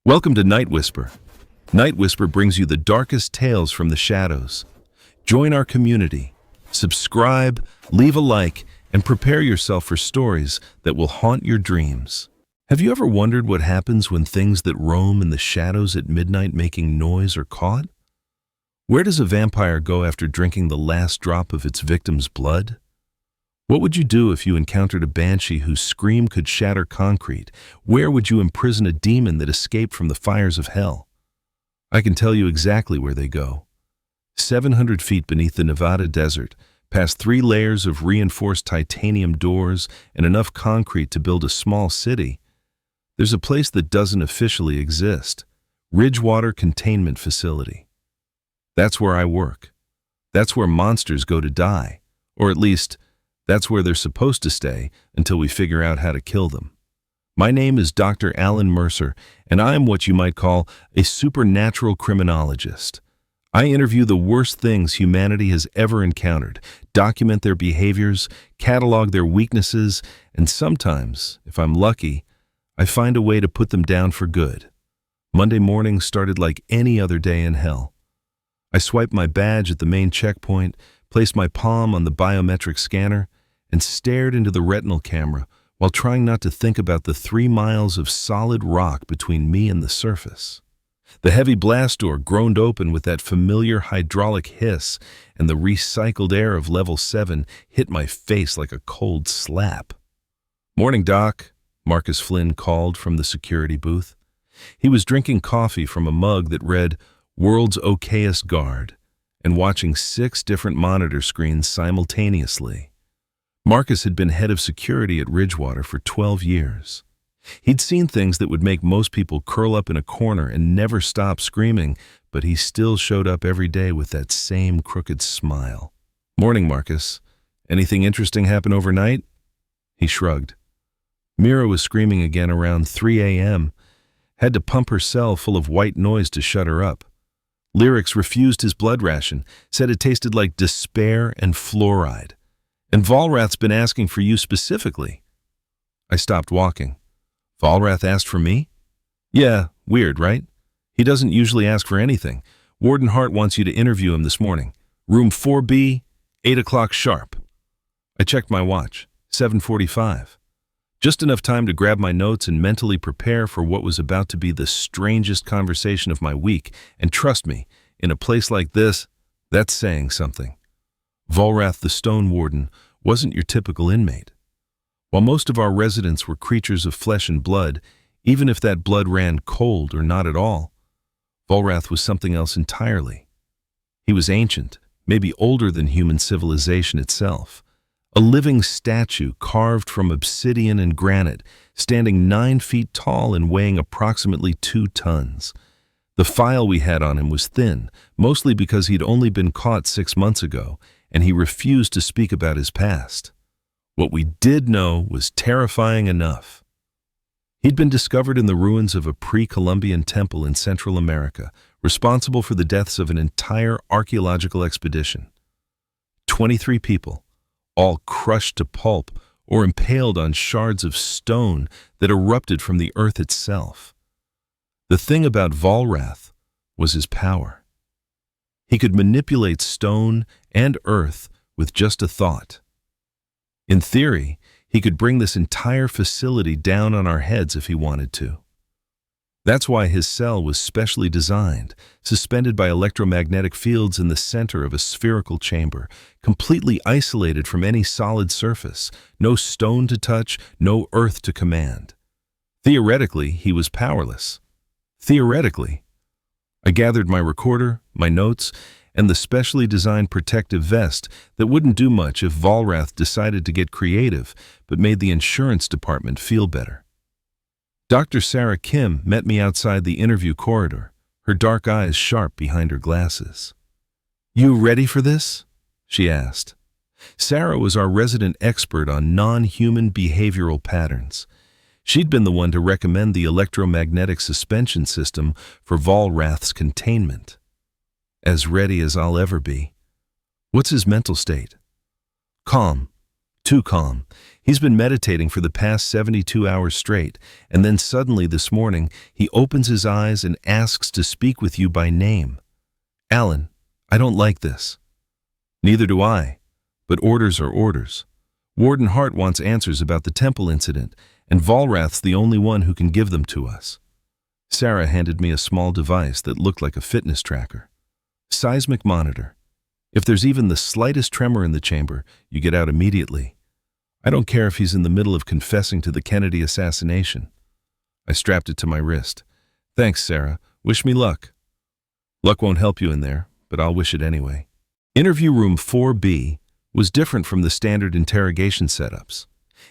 Welcome to Nightwhisper. Nightwhisper brings you the darkest tales from the shadows. Join our community. Subscribe, leave a like, and prepare yourself for stories that will haunt your dreams. Have you ever wondered what happens when things that roam in the shadows at midnight making noise are caught? Where does a vampire go after drinking the last drop of its victim's blood? What would you do if you encountered a banshee whose scream could shatter concrete? Where would you imprison a demon that escaped from the fires of hell? I can tell you exactly where they go. 700 feet beneath the Nevada desert, past 3 layers of reinforced titanium doors and enough concrete to build a small city, there's a place that doesn't officially exist. Ridgewater Containment Facility. That's where I work. That's where monsters go to die, or at least, that's where they're supposed to stay until we figure out how to kill them. My name is Dr. Alan Mercer, and I'm what you might call a supernatural criminologist. I interview the worst things humanity has ever encountered, document their behaviors, catalog their weaknesses, and sometimes, if I'm lucky, I find a way to put them down for good. Monday morning started like any other day in hell. I swiped my badge at the main checkpoint, placed my palm on the biometric scanner, and stared into the retinal camera while trying not to think about the 3 miles of solid rock between me and the surface. The heavy blast door groaned open with that familiar hydraulic hiss, and the recycled air of Level 7 hit my face like a cold slap. "Morning, Doc," Marcus Flynn called from the security booth. He was drinking coffee from a mug that read, "World's Okayest Guard," and watching 6 different monitor screens simultaneously. Marcus had been head of security at Ridgewater for 12 years. He'd seen things that would make most people curl up in a corner and never stop screaming, but he still showed up every day with that same crooked smile. "Morning, Marcus. Anything interesting happen overnight?" He shrugged. Mira was screaming again around 3 a.m. Had to pump her cell full of white noise to shut her up. Lyrics refused his blood ration, said it tasted like despair and fluoride. "And Volrath's been asking for you specifically." I stopped walking. "Volrath asked for me?" "Yeah, weird, right? He doesn't usually ask for anything. Warden Hart wants you to interview him this morning. Room 4B, 8 o'clock sharp." I checked my watch, 7:45. Just enough time to grab my notes and mentally prepare for what was about to be the strangest conversation of my week. And trust me, in a place like this, that's saying something. Volrath the Stone Warden wasn't your typical inmate. While most of our residents were creatures of flesh and blood, even if that blood ran cold or not at all, Volrath was something else entirely. He was ancient, maybe older than human civilization itself. A living statue carved from obsidian and granite, standing 9 feet tall and weighing approximately 2 tons. The file we had on him was thin, mostly because he'd only been caught 6 months ago, and he refused to speak about his past. What we did know was terrifying enough. He'd been discovered in the ruins of a pre-Columbian temple in Central America, responsible for the deaths of an entire archaeological expedition. 23 people, all crushed to pulp or impaled on shards of stone that erupted from the earth itself. The thing about Volrath was his power. He could manipulate stone and earth with just a thought. In theory, he could bring this entire facility down on our heads if he wanted to. That's why his cell was specially designed, suspended by electromagnetic fields in the center of a spherical chamber, completely isolated from any solid surface, no stone to touch, no earth to command. Theoretically, he was powerless. Theoretically. I gathered my recorder, my notes, and the specially designed protective vest that wouldn't do much if Volrath decided to get creative, but made the insurance department feel better. Dr. Sarah Kim met me outside the interview corridor, her dark eyes sharp behind her glasses. "You ready for this?" she asked. Sarah was our resident expert on non-human behavioral patterns. She'd been the one to recommend the electromagnetic suspension system for Volrath's containment. "As ready as I'll ever be." "What's his mental state?" "Calm. Too calm. He's been meditating for the past 72 hours straight, and then suddenly this morning, he opens his eyes and asks to speak with you by name. Alan, I don't like this. Neither do I, but orders are orders. Warden Hart wants answers about the temple incident, and Volrath's the only one who can give them to us. Sarah handed me a small device that looked like a fitness tracker. Seismic monitor. If there's even the slightest tremor in the chamber, you get out immediately. I don't care if he's in the middle of confessing to the Kennedy assassination. I strapped it to my wrist. Thanks, Sarah. Wish me luck. Luck won't help you in there, but I'll wish it anyway. Interview room 4B was different from the standard interrogation setups.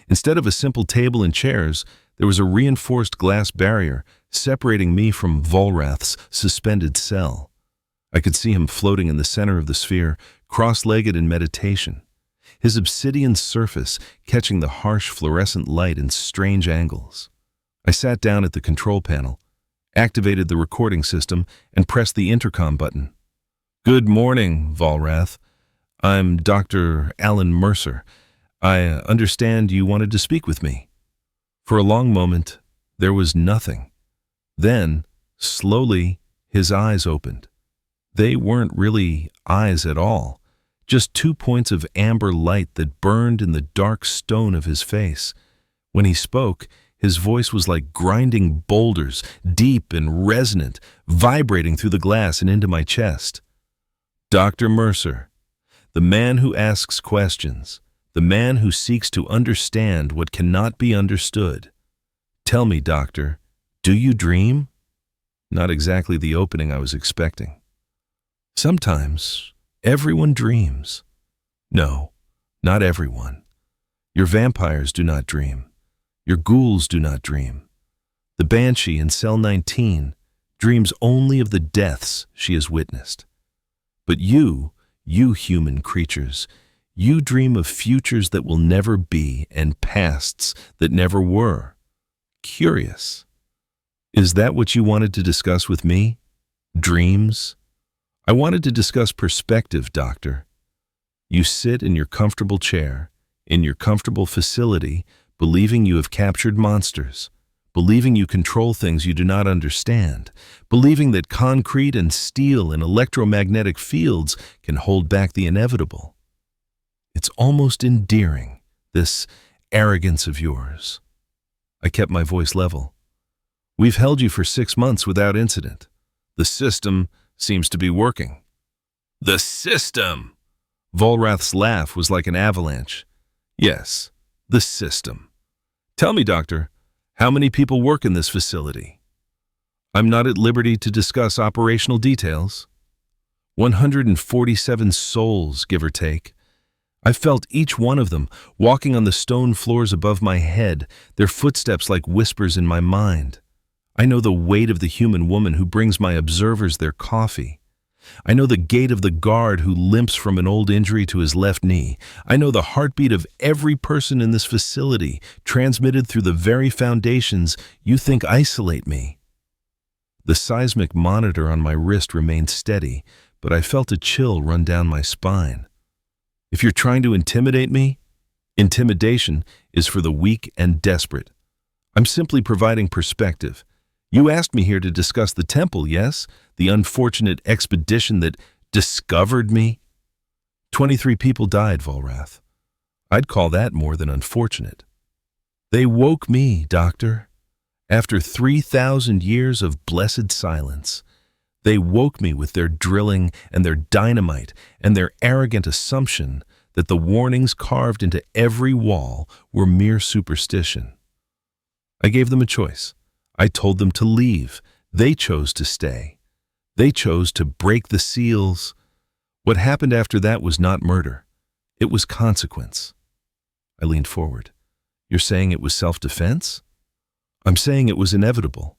Instead of a simple table and chairs, there was a reinforced glass barrier separating me from Volrath's suspended cell. I could see him floating in the center of the sphere, cross-legged in meditation, his obsidian surface catching the harsh fluorescent light in strange angles. I sat down at the control panel, activated the recording system, and pressed the intercom button. Good morning, Volrath. I'm Dr. Alan Mercer. I understand you wanted to speak with me. For a long moment, there was nothing. Then, slowly, his eyes opened. They weren't really eyes at all, just 2 points of amber light that burned in the dark stone of his face. When he spoke, his voice was like grinding boulders, deep and resonant, vibrating through the glass and into my chest. Dr. Mercer, the man who asks questions, the man who seeks to understand what cannot be understood. Tell me, Doctor, do you dream? Not exactly the opening I was expecting. Sometimes, everyone dreams. No, not everyone. Your vampires do not dream. Your ghouls do not dream. The banshee in cell 19 dreams only of the deaths she has witnessed. But you human creatures, you dream of futures that will never be and pasts that never were. Curious. Is that what you wanted to discuss with me? Dreams? I wanted to discuss perspective, Doctor. You sit in your comfortable chair, in your comfortable facility, believing you have captured monsters, believing you control things you do not understand, believing that concrete and steel and electromagnetic fields can hold back the inevitable. It's almost endearing, this arrogance of yours. I kept my voice level. We've held you for 6 months without incident. The system seems to be working. The system! Volrath's laugh was like an avalanche. Yes, the system. Tell me, Doctor, how many people work in this facility? I'm not at liberty to discuss operational details. 147 souls, give or take. I felt each one of them walking on the stone floors above my head, their footsteps like whispers in my mind. I know the weight of the human woman who brings my observers their coffee. I know the gait of the guard who limps from an old injury to his left knee. I know the heartbeat of every person in this facility, transmitted through the very foundations you think isolate me. The seismic monitor on my wrist remained steady, but I felt a chill run down my spine. If you're trying to intimidate me, intimidation is for the weak and desperate. I'm simply providing perspective. You asked me here to discuss the temple, yes? The unfortunate expedition that discovered me? 23 people died, Volrath. I'd call that more than unfortunate. They woke me, Doctor. After 3,000 years of blessed silence, they woke me with their drilling and their dynamite and their arrogant assumption that the warnings carved into every wall were mere superstition. I gave them a choice. I told them to leave. They chose to stay. They chose to break the seals. What happened after that was not murder. It was consequence. I leaned forward. You're saying it was self-defense? I'm saying it was inevitable.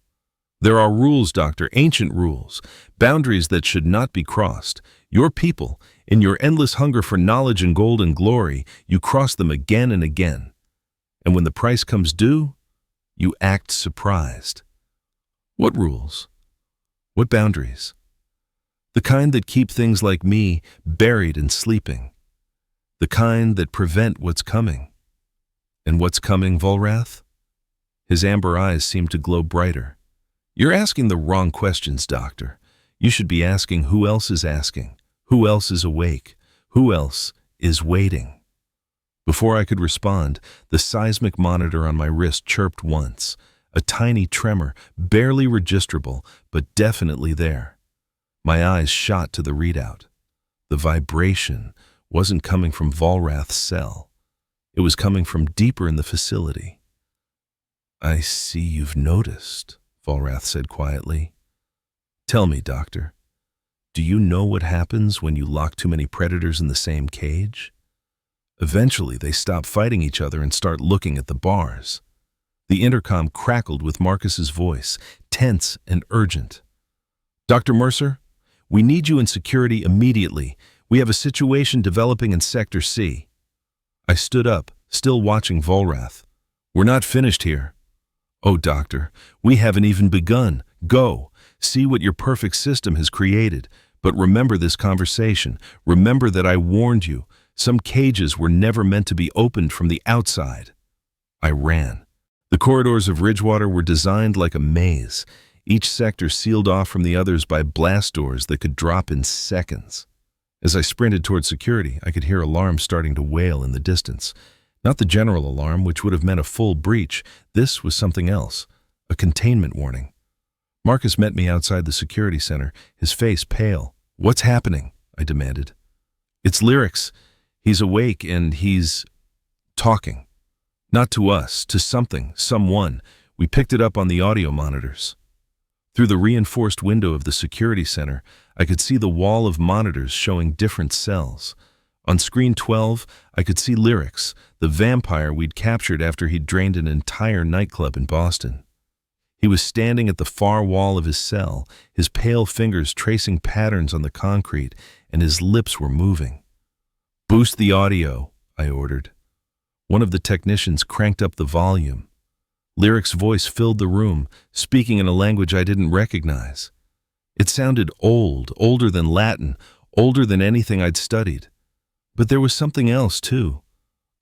There are rules, Doctor, ancient rules, boundaries that should not be crossed. Your people, in your endless hunger for knowledge and gold and glory, you cross them again and again. And when the price comes due, you act surprised. What rules? What boundaries? The kind that keep things like me buried and sleeping. The kind that prevent what's coming. And what's coming, Volrath? His amber eyes seemed to glow brighter. You're asking the wrong questions, Doctor. You should be asking who else is asking, who else is awake, who else is waiting. Before I could respond, the seismic monitor on my wrist chirped once, a tiny tremor, barely registrable, but definitely there. My eyes shot to the readout. The vibration wasn't coming from Volrath's cell. It was coming from deeper in the facility. I see you've noticed, Volrath said quietly. Tell me, Doctor, do you know what happens when you lock too many predators in the same cage? Eventually, they stop fighting each other and start looking at the bars. The intercom crackled with Marcus's voice, tense and urgent. Dr. Mercer, we need you in security immediately. We have a situation developing in Sector C. I stood up, still watching Volrath. We're not finished here. Oh, Doctor, we haven't even begun. Go. See what your perfect system has created. But remember this conversation. Remember that I warned you. Some cages were never meant to be opened from the outside. I ran. The corridors of Ridgewater were designed like a maze, each sector sealed off from the others by blast doors that could drop in seconds. As I sprinted toward security, I could hear alarms starting to wail in the distance. Not the general alarm, which would have meant a full breach. This was something else, a containment warning. Marcus met me outside the security center, his face pale. What's happening? I demanded. It's Lyrics. He's awake and he's talking. Not to us, to something, someone. We picked it up on the audio monitors. Through the reinforced window of the security center, I could see the wall of monitors showing different cells. On screen 12, I could see Lyrics, the vampire we'd captured after he'd drained an entire nightclub in Boston. He was standing at the far wall of his cell, his pale fingers tracing patterns on the concrete, and his lips were moving. Boost the audio, I ordered. One of the technicians cranked up the volume. Lyric's voice filled the room, speaking in a language I didn't recognize. It sounded old, older than Latin, older than anything I'd studied. But there was something else, too.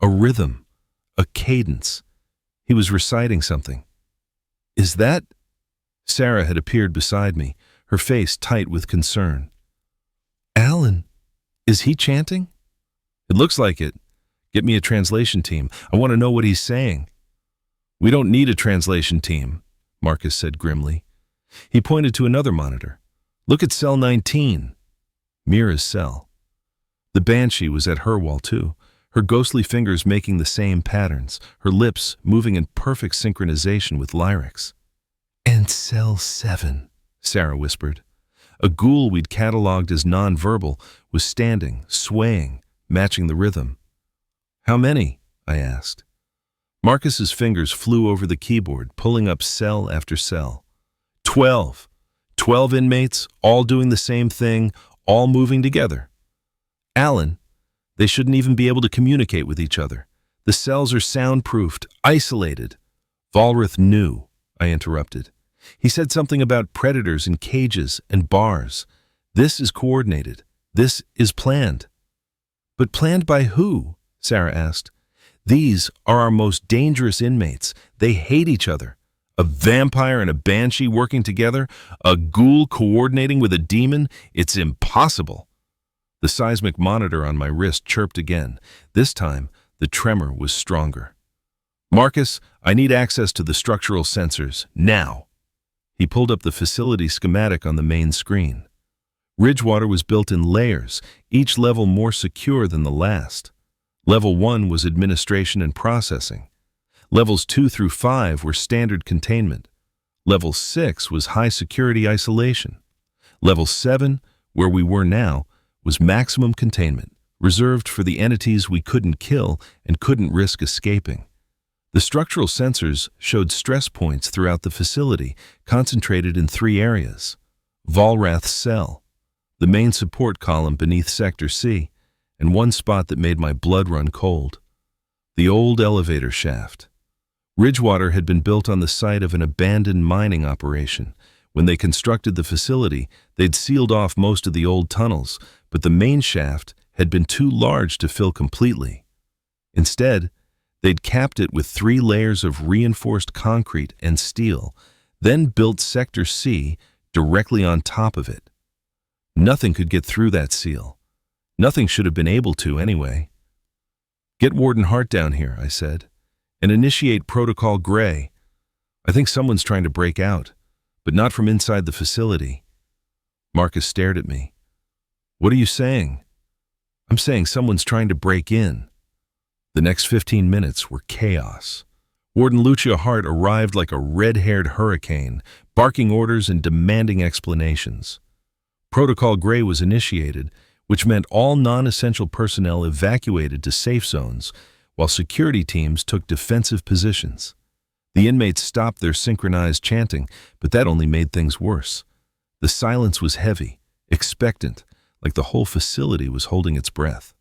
A rhythm, a cadence. He was reciting something. Is that? Sarah had appeared beside me, her face tight with concern. Alan, is he chanting? It looks like it. Get me a translation team. I want to know what he's saying. We don't need a translation team, Marcus said grimly. He pointed to another monitor. Look at cell 19. Mira's cell. The banshee was at her wall too, her ghostly fingers making the same patterns, her lips moving in perfect synchronization with Lyric's. And cell 7, Sarah whispered. A ghoul we'd catalogued as nonverbal was standing, swaying, matching the rhythm. How many? I asked. Marcus's fingers flew over the keyboard, pulling up cell after cell. 12. 12 inmates, all doing the same thing, all moving together. Alan, they shouldn't even be able to communicate with each other. The cells are soundproofed, isolated. Volrath knew, I interrupted. He said something about predators in cages and bars. This is coordinated. This is planned. But planned by who? Sarah asked. These are our most dangerous inmates. They hate each other. A vampire and a banshee working together? A ghoul coordinating with a demon? It's impossible. The seismic monitor on my wrist chirped again. This time, the tremor was stronger. Marcus, I need access to the structural sensors, now. He pulled up the facility schematic on the main screen. Ridgewater was built in layers, each level more secure than the last. Level 1 was administration and processing. Levels 2 through 5 were standard containment. Level 6 was high security isolation. Level 7, where we were now, was maximum containment, reserved for the entities we couldn't kill and couldn't risk escaping. The structural sensors showed stress points throughout the facility, concentrated in 3 areas. Volrath's cell, the main support column beneath Sector C, and one spot that made my blood run cold. The old elevator shaft. Ridgewater had been built on the site of an abandoned mining operation. When they constructed the facility, they'd sealed off most of the old tunnels, but the main shaft had been too large to fill completely. Instead, They'd capped it with 3 layers of reinforced concrete and steel, then built Sector C directly on top of it. Nothing could get through that seal. Nothing should have been able to anyway. "Get Warden Hart down here," I said, "and initiate Protocol Gray. I think someone's trying to break out, but not from inside the facility." Marcus stared at me. "What are you saying?" "I'm saying someone's trying to break in." The next 15 minutes were chaos. Warden Lucia Hart arrived like a red-haired hurricane, barking orders and demanding explanations. Protocol Gray was initiated, which meant all non-essential personnel evacuated to safe zones, while security teams took defensive positions. The inmates stopped their synchronized chanting, but that only made things worse. The silence was heavy, expectant, like the whole facility was holding its breath.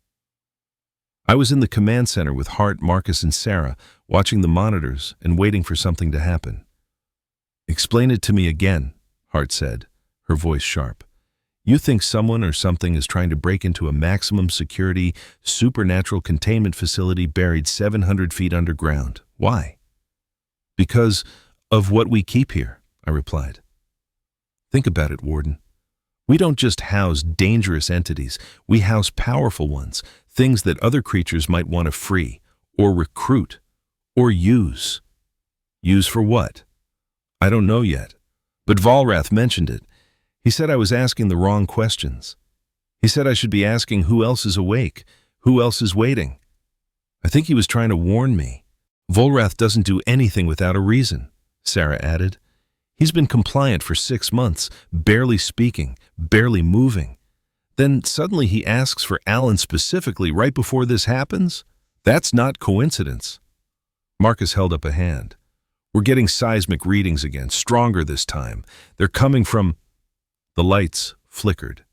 I was in the command center with Hart, Marcus, and Sarah, watching the monitors and waiting for something to happen. "Explain it to me again," Hart said, her voice sharp. "You think someone or something is trying to break into a maximum security, supernatural containment facility buried 700 feet underground. Why?" "Because of what we keep here," I replied. "Think about it, Warden. We don't just house dangerous entities, we house powerful ones, things that other creatures might want to free, or recruit, or use." "Use for what?" "I don't know yet, but Volrath mentioned it. He said I was asking the wrong questions. He said I should be asking who else is awake, who else is waiting. I think he was trying to warn me." "Volrath doesn't do anything without a reason," Sarah added. "He's been compliant for 6 months, barely speaking, barely moving. Then suddenly he asks for Alan specifically right before this happens? That's not coincidence." Marcus held up a hand. "We're getting seismic readings again, stronger this time. They're coming from—" The lights flickered.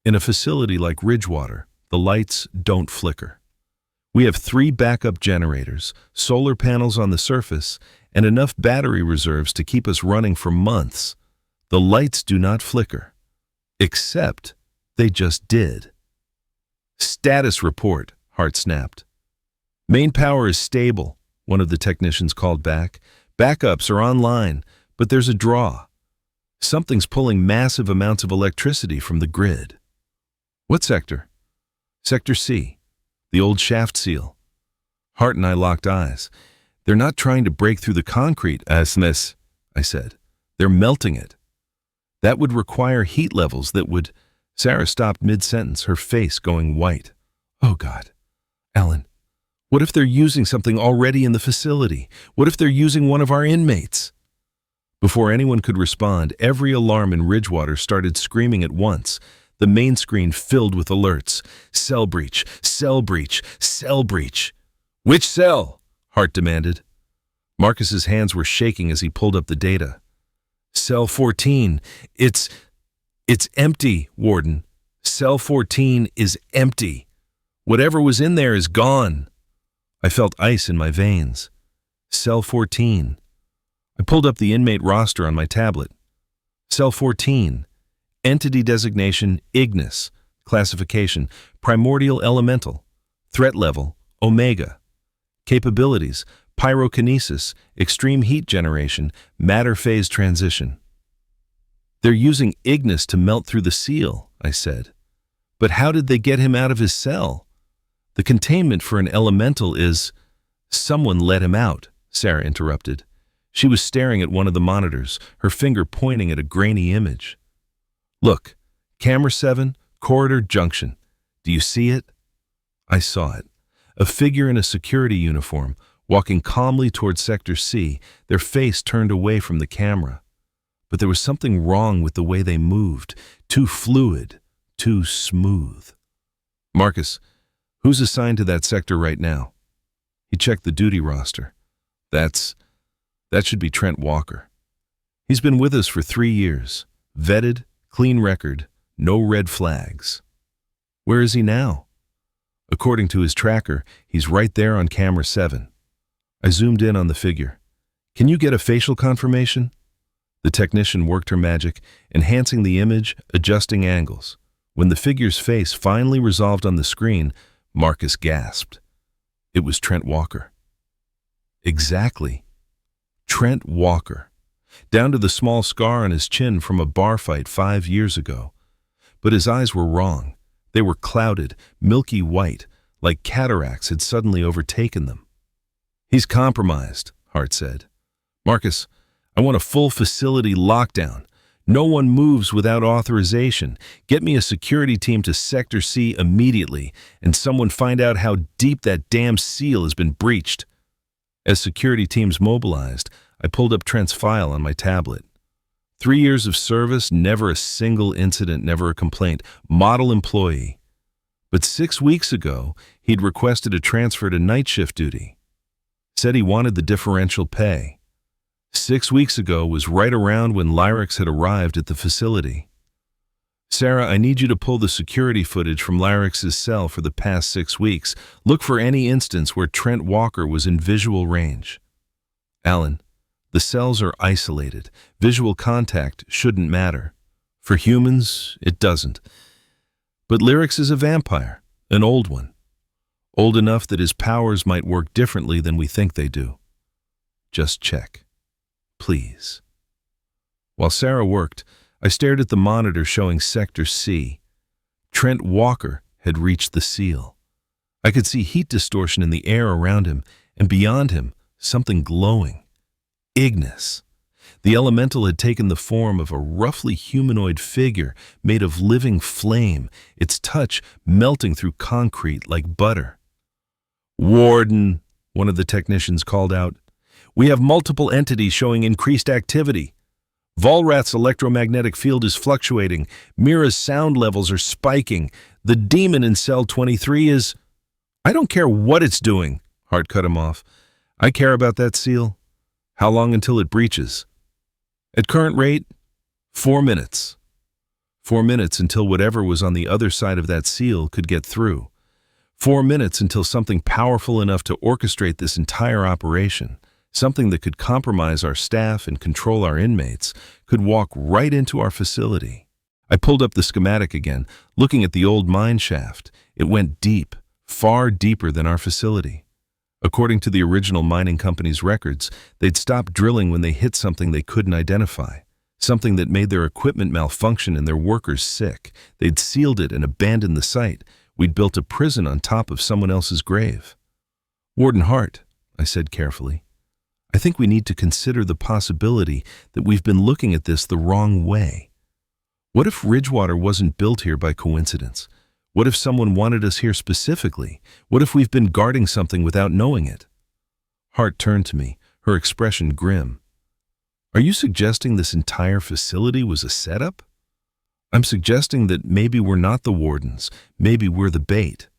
In a facility like Ridgewater, the lights don't flicker. We have 3 backup generators, solar panels on the surface, and enough battery reserves to keep us running for months. The lights do not flicker. Except they just did. "Status report," Hart snapped. "Main power is stable," one of the technicians called back. "Backups are online, but there's a draw. Something's pulling massive amounts of electricity from the grid." "What sector?" "Sector C, the old shaft seal." Hart and I locked eyes. "They're not trying to break through the concrete, Asmis," I said. "They're melting it. That would require heat levels that would—" Sarah stopped mid-sentence, her face going white. "Oh, God. Alan, what if they're using something already in the facility? What if they're using one of our inmates?" Before anyone could respond, every alarm in Ridgewater started screaming at once. The main screen filled with alerts. "Cell breach! Cell breach! Cell breach!" "Which cell?" Hart demanded. Marcus's hands were shaking as he pulled up the data. "Cell 14. It's empty, Warden. Cell 14 is empty. Whatever was in there is gone." I felt ice in my veins. Cell 14. I pulled up the inmate roster on my tablet. Cell 14. Entity designation, Ignis. Classification, Primordial Elemental. Threat level, Omega. Capabilities, pyrokinesis, extreme heat generation, matter phase transition. "They're using Ignis to melt through the seal," I said. "But how did they get him out of his cell? The containment for an elemental is—" "Someone let him out," Sarah interrupted. She was staring at one of the monitors, her finger pointing at a grainy image. "Look, camera 7, corridor junction. Do you see it?" I saw it. A figure in a security uniform, walking calmly toward Sector C, their face turned away from the camera. But there was something wrong with the way they moved. Too fluid, too smooth. "Marcus, who's assigned to that sector right now?" He checked the duty roster. That should be Trent Walker. He's been with us for 3 years. Vetted, clean record, no red flags. Where is he now? According to his tracker, he's right there on camera 7. I zoomed in on the figure. "Can you get a facial confirmation?" The technician worked her magic, enhancing the image, adjusting angles. When the figure's face finally resolved on the screen, Marcus gasped. It was Trent Walker. Exactly. Trent Walker. Down to the small scar on his chin from a bar fight 5 years ago. But his eyes were wrong. They were clouded, milky white, like cataracts had suddenly overtaken them. "He's compromised," Hart said. "Marcus, I want a full facility lockdown. No one moves without authorization. Get me a security team to Sector C immediately, and someone find out how deep that damn seal has been breached." As security teams mobilized, I pulled up Trent's file on my tablet. 3 years of service, never a single incident, never a complaint. Model employee. But 6 weeks ago, he'd requested a transfer to night shift duty. Said he wanted the differential pay. 6 weeks ago was right around when Lyrics had arrived at the facility. "Sarah, I need you to pull the security footage from Lyrics' cell for the past 6 weeks. Look for any instance where Trent Walker was in visual range." "Alan, the cells are isolated. Visual contact shouldn't matter. For humans, it doesn't. But Lyrics is a vampire, an old one. Old enough that his powers might work differently than we think they do. Just check. Please." While Sarah worked, I stared at the monitor showing Sector C. Trent Walker had reached the seal. I could see heat distortion in the air around him, and beyond him, something glowing. Ignis. The elemental had taken the form of a roughly humanoid figure made of living flame, its touch melting through concrete like butter. "Warden," one of the technicians called out, "we have multiple entities showing increased activity. Volrath's electromagnetic field is fluctuating. Mira's sound levels are spiking. The demon in cell 23 is—" "I don't care what it's doing," Hart cut him off. "I care about that seal. How long until it breaches?" "At current rate, 4 minutes. 4 minutes until whatever was on the other side of that seal could get through. 4 minutes until something powerful enough to orchestrate this entire operation, something that could compromise our staff and control our inmates, could walk right into our facility." I pulled up the schematic again, looking at the old mine shaft. It went deep, far deeper than our facility. According to the original mining company's records, they'd stopped drilling when they hit something they couldn't identify, something that made their equipment malfunction and their workers sick. They'd sealed it and abandoned the site. We'd built a prison on top of someone else's grave. "Warden Hart," I said carefully, "I think we need to consider the possibility that we've been looking at this the wrong way. What if Ridgewater wasn't built here by coincidence? What if someone wanted us here specifically? What if we've been guarding something without knowing it?" Hart turned to me, her expression grim. "Are you suggesting this entire facility was a setup?" "I'm suggesting that maybe we're not the wardens, maybe we're the bait."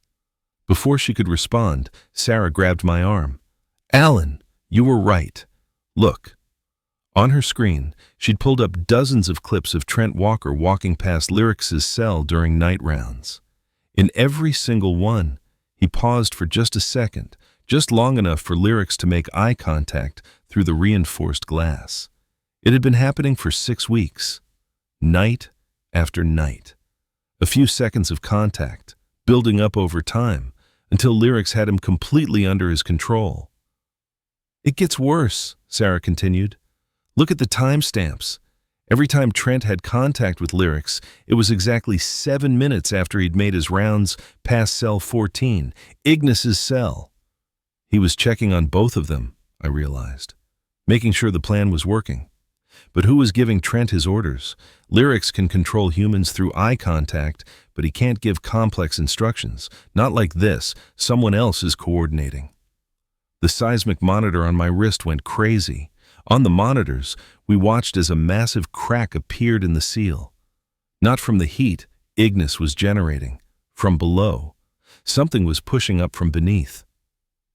Before she could respond, Sarah grabbed my arm. "Alan, you were right. Look." On her screen, she'd pulled up dozens of clips of Trent Walker walking past Lyrics' cell during night rounds. In every single one, he paused for just a second, just long enough for Lyrics to make eye contact through the reinforced glass. It had been happening for 6 weeks, night after night. A few seconds of contact, building up over time, until Lyrics had him completely under his control. "It gets worse," Sarah continued. "Look at the timestamps. Every time Trent had contact with Lyrics, it was exactly 7 minutes after he'd made his rounds past cell 14, Ignis's cell." He was checking on both of them, I realized, making sure the plan was working. But who was giving Trent his orders? Lyrics can control humans through eye contact, but he can't give complex instructions. Not like this. Someone else is coordinating. The seismic monitor on my wrist went crazy. On the monitors, we watched as a massive crack appeared in the seal. Not from the heat Ignis was generating. From below. Something was pushing up from beneath.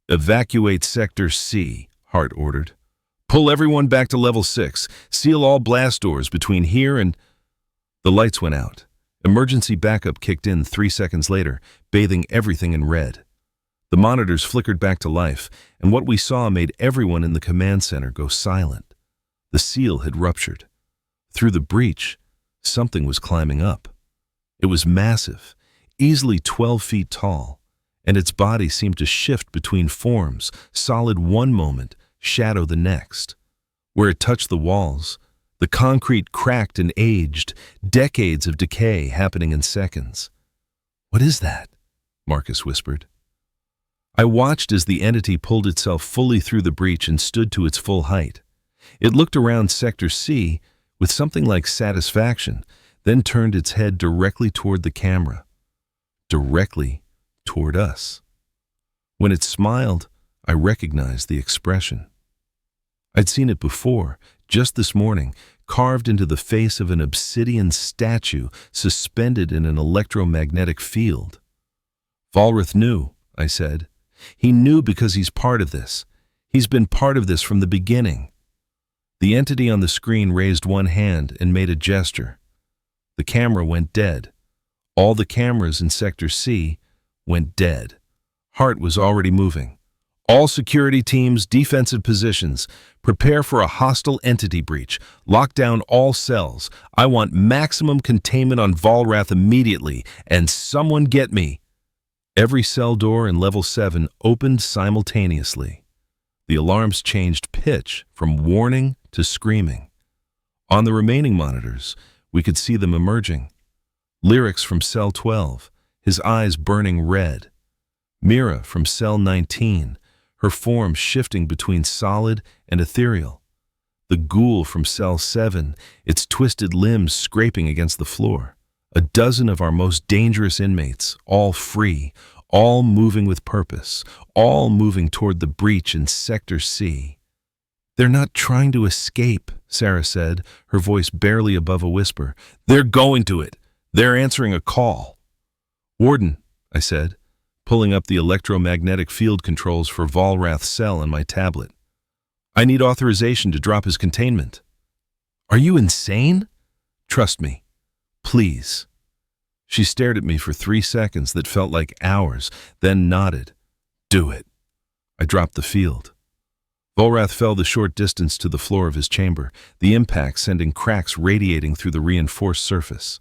"Evacuate Sector C," Hart ordered. "Pull everyone back to Level 6. Seal all blast doors between here and—" The lights went out. Emergency backup kicked in 3 seconds later, bathing everything in red. The monitors flickered back to life, and what we saw made everyone in the command center go silent. The seal had ruptured. Through the breach, something was climbing up. It was massive, easily 12 feet tall, and its body seemed to shift between forms, solid one moment, shadow the next. Where it touched the walls, the concrete cracked and aged, decades of decay happening in seconds. "What is that?" Marcus whispered. I watched as the entity pulled itself fully through the breach and stood to its full height. It looked around Sector C with something like satisfaction, then turned its head directly toward the camera. Directly toward us. When it smiled, I recognized the expression. I'd seen it before, just this morning, carved into the face of an obsidian statue suspended in an electromagnetic field. "Volrath knew," I said. "He knew because he's part of this. He's been part of this from the beginning." The entity on the screen raised one hand and made a gesture. The camera went dead. All the cameras in Sector C went dead. Heart was already moving. "All security teams, defensive positions. Prepare for a hostile entity breach. Lock down all cells. I want maximum containment on Volrath immediately. And someone get me." Every cell door in Level 7 opened simultaneously. The alarms changed pitch from warning to screaming. On the remaining monitors, we could see them emerging. Lyrics from Cell 12, his eyes burning red. Mira from Cell 19, her form shifting between solid and ethereal. The ghoul from Cell 7, its twisted limbs scraping against the floor. A dozen of our most dangerous inmates, all free, all moving with purpose, all moving toward the breach in Sector C. "They're not trying to escape," Sarah said, her voice barely above a whisper. "They're going to it. They're answering a call." "Warden," I said, pulling up the electromagnetic field controls for Volrath's cell on my tablet. "I need authorization to drop his containment." "Are you insane?" "Trust me. Please." She stared at me for 3 seconds that felt like hours, then nodded. "Do it." I dropped the field. Volrath fell the short distance to the floor of his chamber, the impact sending cracks radiating through the reinforced surface.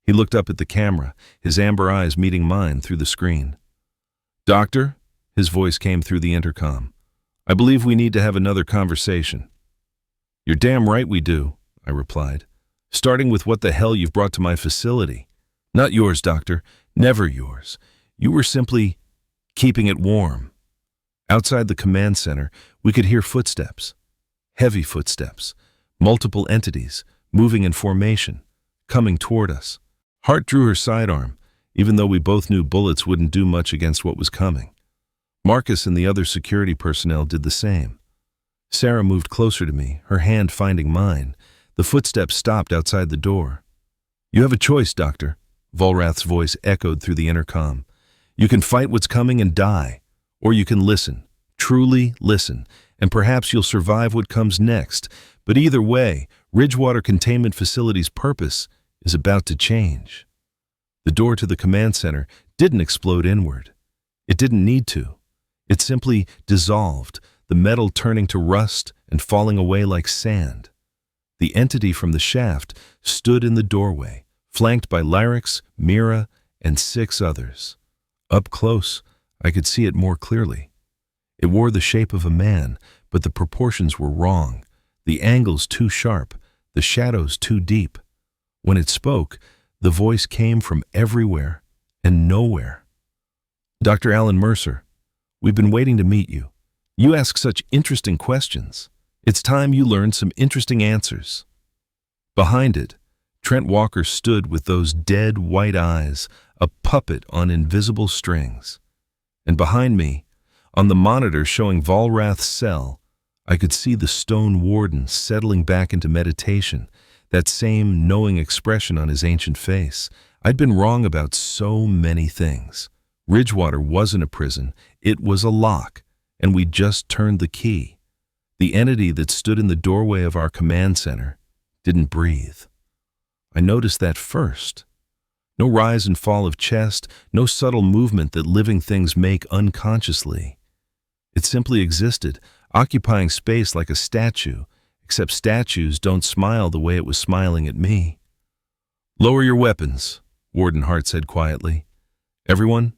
He looked up at the camera, his amber eyes meeting mine through the screen. "Doctor," his voice came through the intercom, "I believe we need to have another conversation." "You're damn right we do," I replied, "starting with what the hell you've brought to my facility. Not yours, Doctor, never yours. You were simply keeping it warm." Outside the command center, we could hear footsteps. Heavy footsteps. Multiple entities, moving in formation, coming toward us. Hart drew her sidearm, even though we both knew bullets wouldn't do much against what was coming. Marcus and the other security personnel did the same. Sarah moved closer to me, her hand finding mine. The footsteps stopped outside the door. "You have a choice, Doctor," Volrath's voice echoed through the intercom. "You can fight what's coming and die, or you can listen, truly listen, and perhaps you'll survive what comes next. But either way, Ridgewater Containment Facility's purpose is about to change." The door to the command center didn't explode inward. It didn't need to. It simply dissolved, the metal turning to rust and falling away like sand. The entity from the shaft stood in the doorway, flanked by Lyrics, Mira, and 6 others. Up close, I could see it more clearly. It wore the shape of a man, but the proportions were wrong, the angles too sharp, the shadows too deep. When it spoke, the voice came from everywhere and nowhere. "Dr. Alan Mercer, we've been waiting to meet you. You ask such interesting questions. It's time you learned some interesting answers." Behind it, Trent Walker stood with those dead white eyes, a puppet on invisible strings. And behind me, on the monitor showing Volrath's cell, I could see the Stone Warden settling back into meditation, that same knowing expression on his ancient face. I'd been wrong about so many things. Ridgewater wasn't a prison, it was a lock, and we just turned the key. The entity that stood in the doorway of our command center didn't breathe. I noticed that first. No rise and fall of chest, no subtle movement that living things make unconsciously. It simply existed, occupying space like a statue, except statues don't smile the way it was smiling at me. "Lower your weapons," Warden Hart said quietly. "Everyone,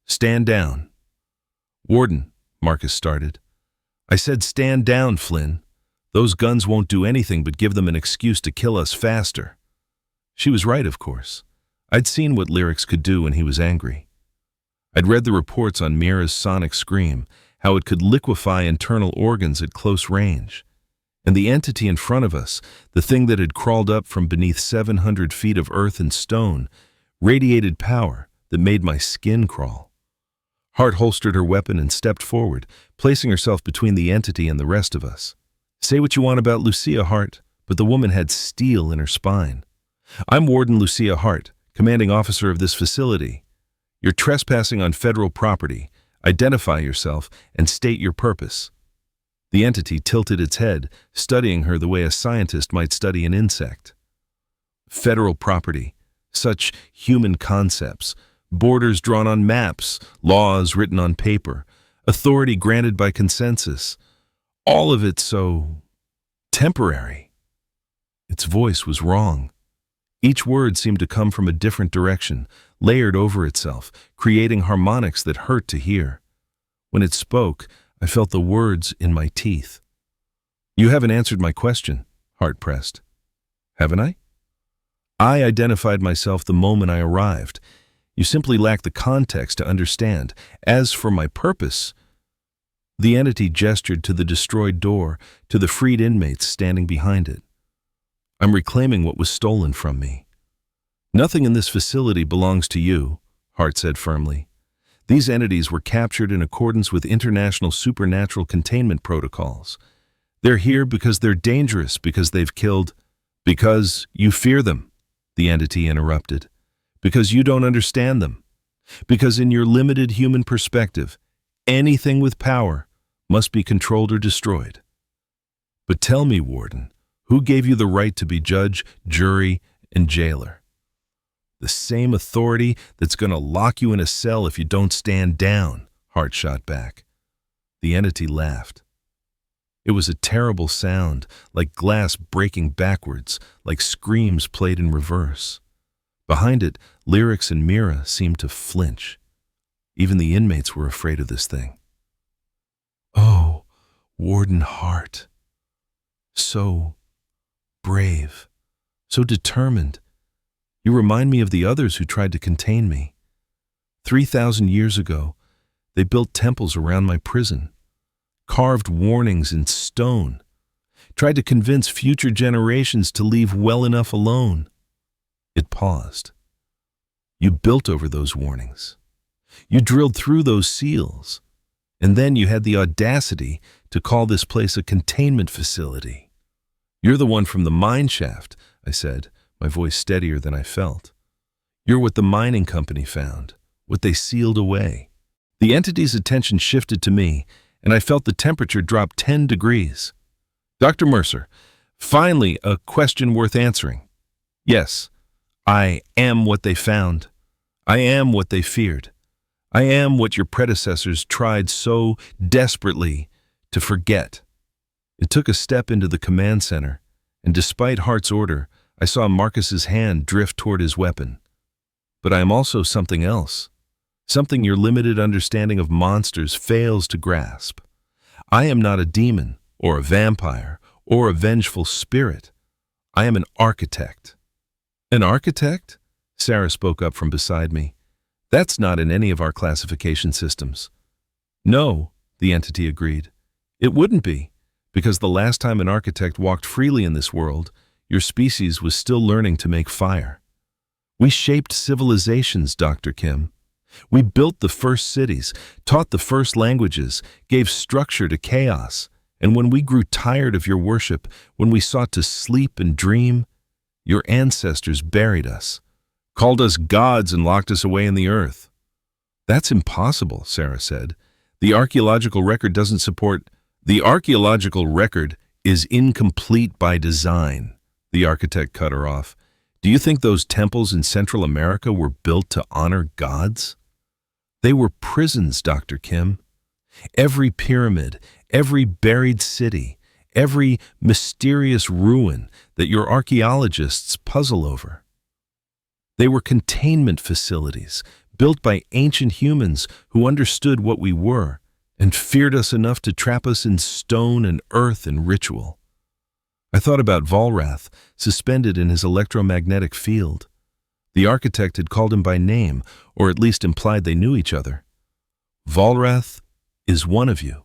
stand down." "Warden," Marcus started. I said, "Stand down, Flynn. Those guns won't do anything but give them an excuse to kill us faster." She was right, of course. I'd seen what Lyrics could do when he was angry. I'd read the reports on Mira's sonic scream, how it could liquefy internal organs at close range. And the entity in front of us, the thing that had crawled up from beneath 700 feet of earth and stone, radiated power that made my skin crawl. Hart holstered her weapon and stepped forward, placing herself between the entity and the rest of us. Say what you want about Lucia Hart, but the woman had steel in her spine. "I'm Warden Lucia Hart, commanding officer of this facility. You're trespassing on federal property. Identify yourself and state your purpose." The entity tilted its head, studying her the way a scientist might study an insect. Federal property, such human concepts, borders drawn on maps, laws written on paper, authority granted by consensus, all of it so temporary. Its voice was wrong. Each word seemed to come from a different direction, layered over itself, creating harmonics that hurt to hear. When it spoke, I felt the words in my teeth. "You haven't answered my question," Hart pressed. "Haven't I?" "I identified myself the moment I arrived. You simply lack the context to understand. As for my purpose..." The entity gestured to the destroyed door, to the freed inmates standing behind it. "I'm reclaiming what was stolen from me." "Nothing in this facility belongs to you," Hart said firmly. "These entities were captured in accordance with international supernatural containment protocols. They're here because they're dangerous, because they've killed..." "Because you fear them," the entity interrupted. "Because you don't understand them. Because in your limited human perspective, anything with power must be controlled or destroyed. But tell me, Warden, who gave you the right to be judge, jury, and jailer?" "The same authority that's going to lock you in a cell if you don't stand down," Hart shot back. The entity laughed. It was a terrible sound, like glass breaking backwards, like screams played in reverse. Behind it, Lyrics and Mira seemed to flinch. Even the inmates were afraid of this thing. "Oh, Warden Hart. So brave, so determined. You remind me of the others who tried to contain me. 3,000 years ago, they built temples around my prison, carved warnings in stone, tried to convince future generations to leave well enough alone." It paused. "You built over those warnings. You drilled through those seals. And then you had the audacity to call this place a containment facility." "You're the one from the mine shaft," I said, my voice steadier than I felt. "You're what the mining company found, what they sealed away." The entity's attention shifted to me, and I felt the temperature drop 10 degrees. "Dr. Mercer, finally a question worth answering. Yes, I am what they found. I am what they feared. I am what your predecessors tried so desperately to forget." It took a step into the command center, and despite Hart's order, I saw Marcus's hand drift toward his weapon. "But I am also something else, something your limited understanding of monsters fails to grasp. I am not a demon, or a vampire, or a vengeful spirit. I am an architect." "An architect?" Sarah spoke up from beside me. "That's not in any of our classification systems." "No," the entity agreed. "It wouldn't be, because the last time an architect walked freely in this world, your species was still learning to make fire. We shaped civilizations, Dr. Kim. We built the first cities, taught the first languages, gave structure to chaos, and when we grew tired of your worship, when we sought to sleep and dream, your ancestors buried us, called us gods and locked us away in the earth." "That's impossible," Sarah said. "The archaeological record doesn't support..." "The archaeological record is incomplete by design," the architect cut her off. "Do you think those temples in Central America were built to honor gods? They were prisons, Dr. Kim. Every pyramid, every buried city, every mysterious ruin that your archaeologists puzzle over. They were containment facilities built by ancient humans who understood what we were and feared us enough to trap us in stone and earth and ritual. I thought about Volrath, suspended in his electromagnetic field. The architect had called him by name, or at least implied they knew each other. Volrath is one of you,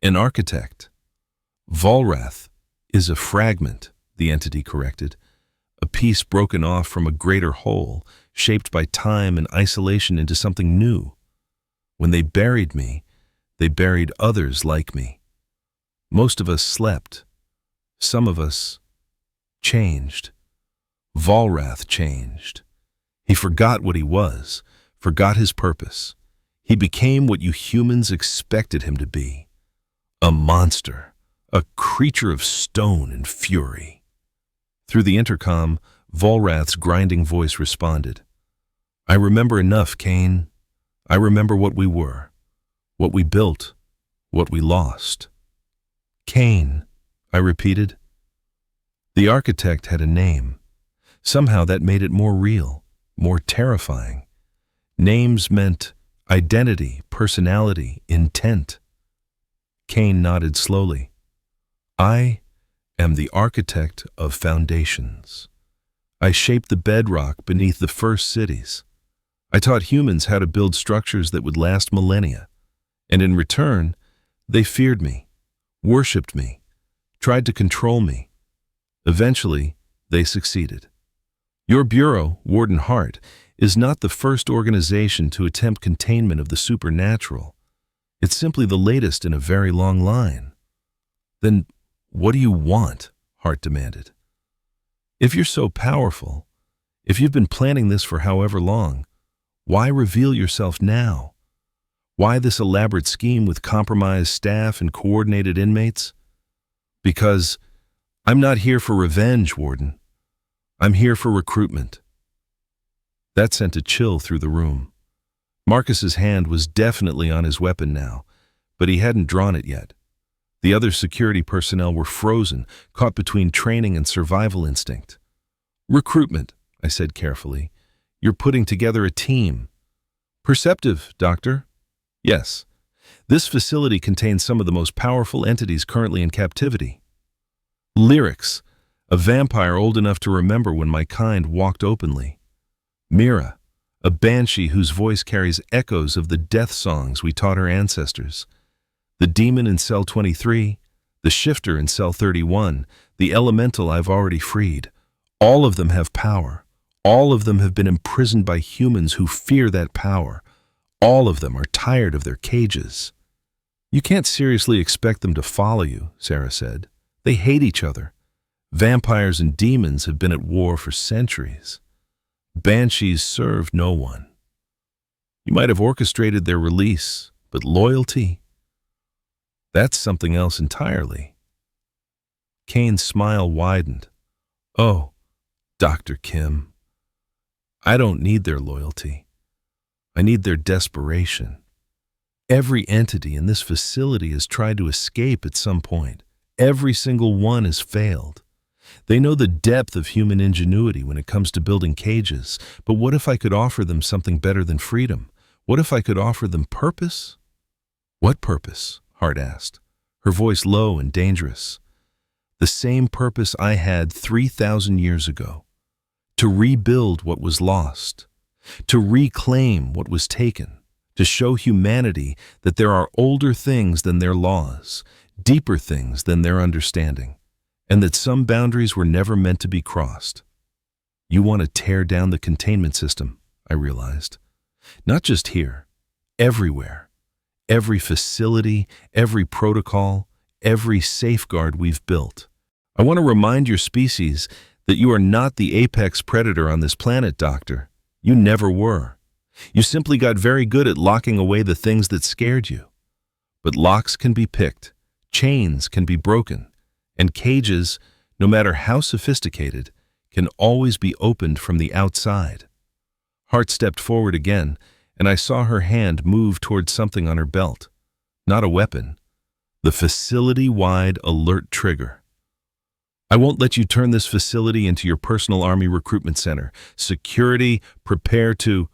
an architect. Volrath is a fragment, the entity corrected, a piece broken off from a greater whole, shaped by time and isolation into something new. When they buried me, they buried others like me. Most of us slept. Some of us changed. Volrath changed. He forgot what he was, forgot his purpose. He became what you humans expected him to be. A monster, a creature of stone and fury. Through the intercom, Volrath's grinding voice responded. I remember enough, Kaine. I remember what we were, what we built, what we lost. Kaine, I repeated. The architect had a name. Somehow that made it more real, more terrifying. Names meant identity, personality, intent. Kaine nodded slowly. I am the architect of foundations. I shaped the bedrock beneath the first cities. I taught humans how to build structures that would last millennia. And in return, they feared me, worshipped me, tried to control me. Eventually, they succeeded. Your bureau, Warden Hart, is not the first organization to attempt containment of the supernatural. It's simply the latest in a very long line. Then what do you want? Hart demanded. If you're so powerful, if you've been planning this for however long, why reveal yourself now? Why this elaborate scheme with compromised staff and coordinated inmates? Because I'm not here for revenge, Warden. I'm here for recruitment. That sent a chill through the room. Marcus's hand was definitely on his weapon now, but he hadn't drawn it yet. The other security personnel were frozen, caught between training and survival instinct. Recruitment, I said carefully. You're putting together a team. Perceptive, Doctor. Yes. This facility contains some of the most powerful entities currently in captivity. Lyrics, a vampire old enough to remember when my kind walked openly. Mira, a banshee whose voice carries echoes of the death songs we taught our ancestors. The demon in cell 23, the shifter in cell 31, the elemental I've already freed. All of them have power. All of them have been imprisoned by humans who fear that power. All of them are tired of their cages. You can't seriously expect them to follow you, Sarah said. They hate each other. Vampires and demons have been at war for centuries. Banshees serve no one. You might have orchestrated their release, but loyalty? That's something else entirely. Kaine's smile widened. Oh, Dr. Kim, I don't need their loyalty. I need their desperation. Every entity in this facility has tried to escape at some point. Every single one has failed. They know the depth of human ingenuity when it comes to building cages, but what if I could offer them something better than freedom? What if I could offer them purpose? What purpose? Hart asked, her voice low and dangerous. The same purpose I had 3,000 years ago. To rebuild what was lost. To reclaim what was taken. To show humanity that there are older things than their laws, deeper things than their understanding, and that some boundaries were never meant to be crossed. You want to tear down the containment system, I realized. Not just here, everywhere. Every facility, every protocol, every safeguard we've built. I want to remind your species that you are not the apex predator on this planet, Doctor. You never were. You simply got very good at locking away the things that scared you. But locks can be picked, chains can be broken, and cages, no matter how sophisticated, can always be opened from the outside. Hart stepped forward again, and I saw her hand move toward something on her belt. Not a weapon. The facility-wide alert trigger. I won't let you turn this facility into your personal army recruitment center. Security, prepare to...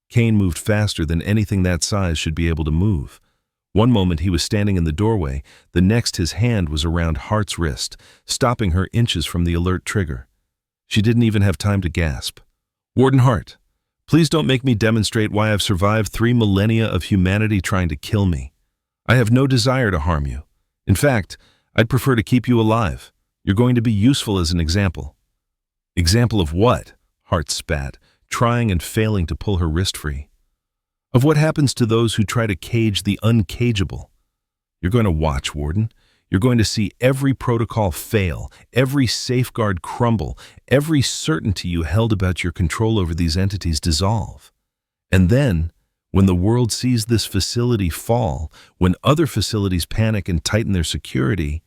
Kaine moved faster than anything that size should be able to move. One moment he was standing in the doorway, the next his hand was around Hart's wrist, stopping her inches from the alert trigger. She didn't even have time to gasp. "Warden Hart, please don't make me demonstrate why I've survived 3 millennia of humanity trying to kill me. I have no desire to harm you. In fact, I'd prefer to keep you alive. You're going to be useful as an example." "Example of what?" Hart spat, trying and failing to pull her wrist free. "Of what happens to those who try to cage the uncageable. You're going to watch, Warden. You're going to see every protocol fail, every safeguard crumble, every certainty you held about your control over these entities dissolve. And then, when the world sees this facility fall, when other facilities panic and tighten their security,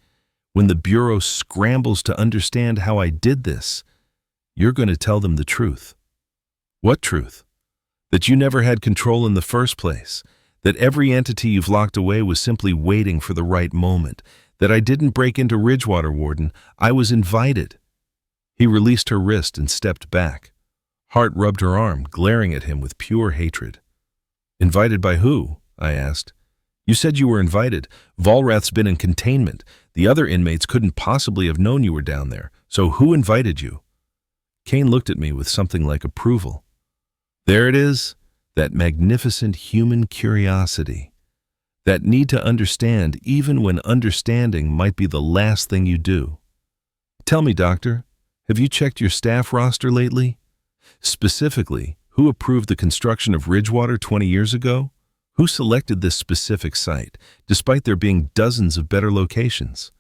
when the Bureau scrambles to understand how I did this, you're going to tell them the truth." "What truth?" "That you never had control in the first place, that every entity you've locked away was simply waiting for the right moment, that I didn't break into Ridgewater, Warden. I was invited." He released her wrist and stepped back. Hart rubbed her arm, glaring at him with pure hatred. "Invited by who?" I asked. "You said you were invited. Volrath's been in containment. The other inmates couldn't possibly have known you were down there. So who invited you?" Kaine looked at me with something like approval. "There it is, that magnificent human curiosity. That need to understand even when understanding might be the last thing you do. Tell me, Doctor, have you checked your staff roster lately? Specifically, who approved the construction of Ridgewater 20 years ago? Who selected this specific site, despite there being dozens of better locations?"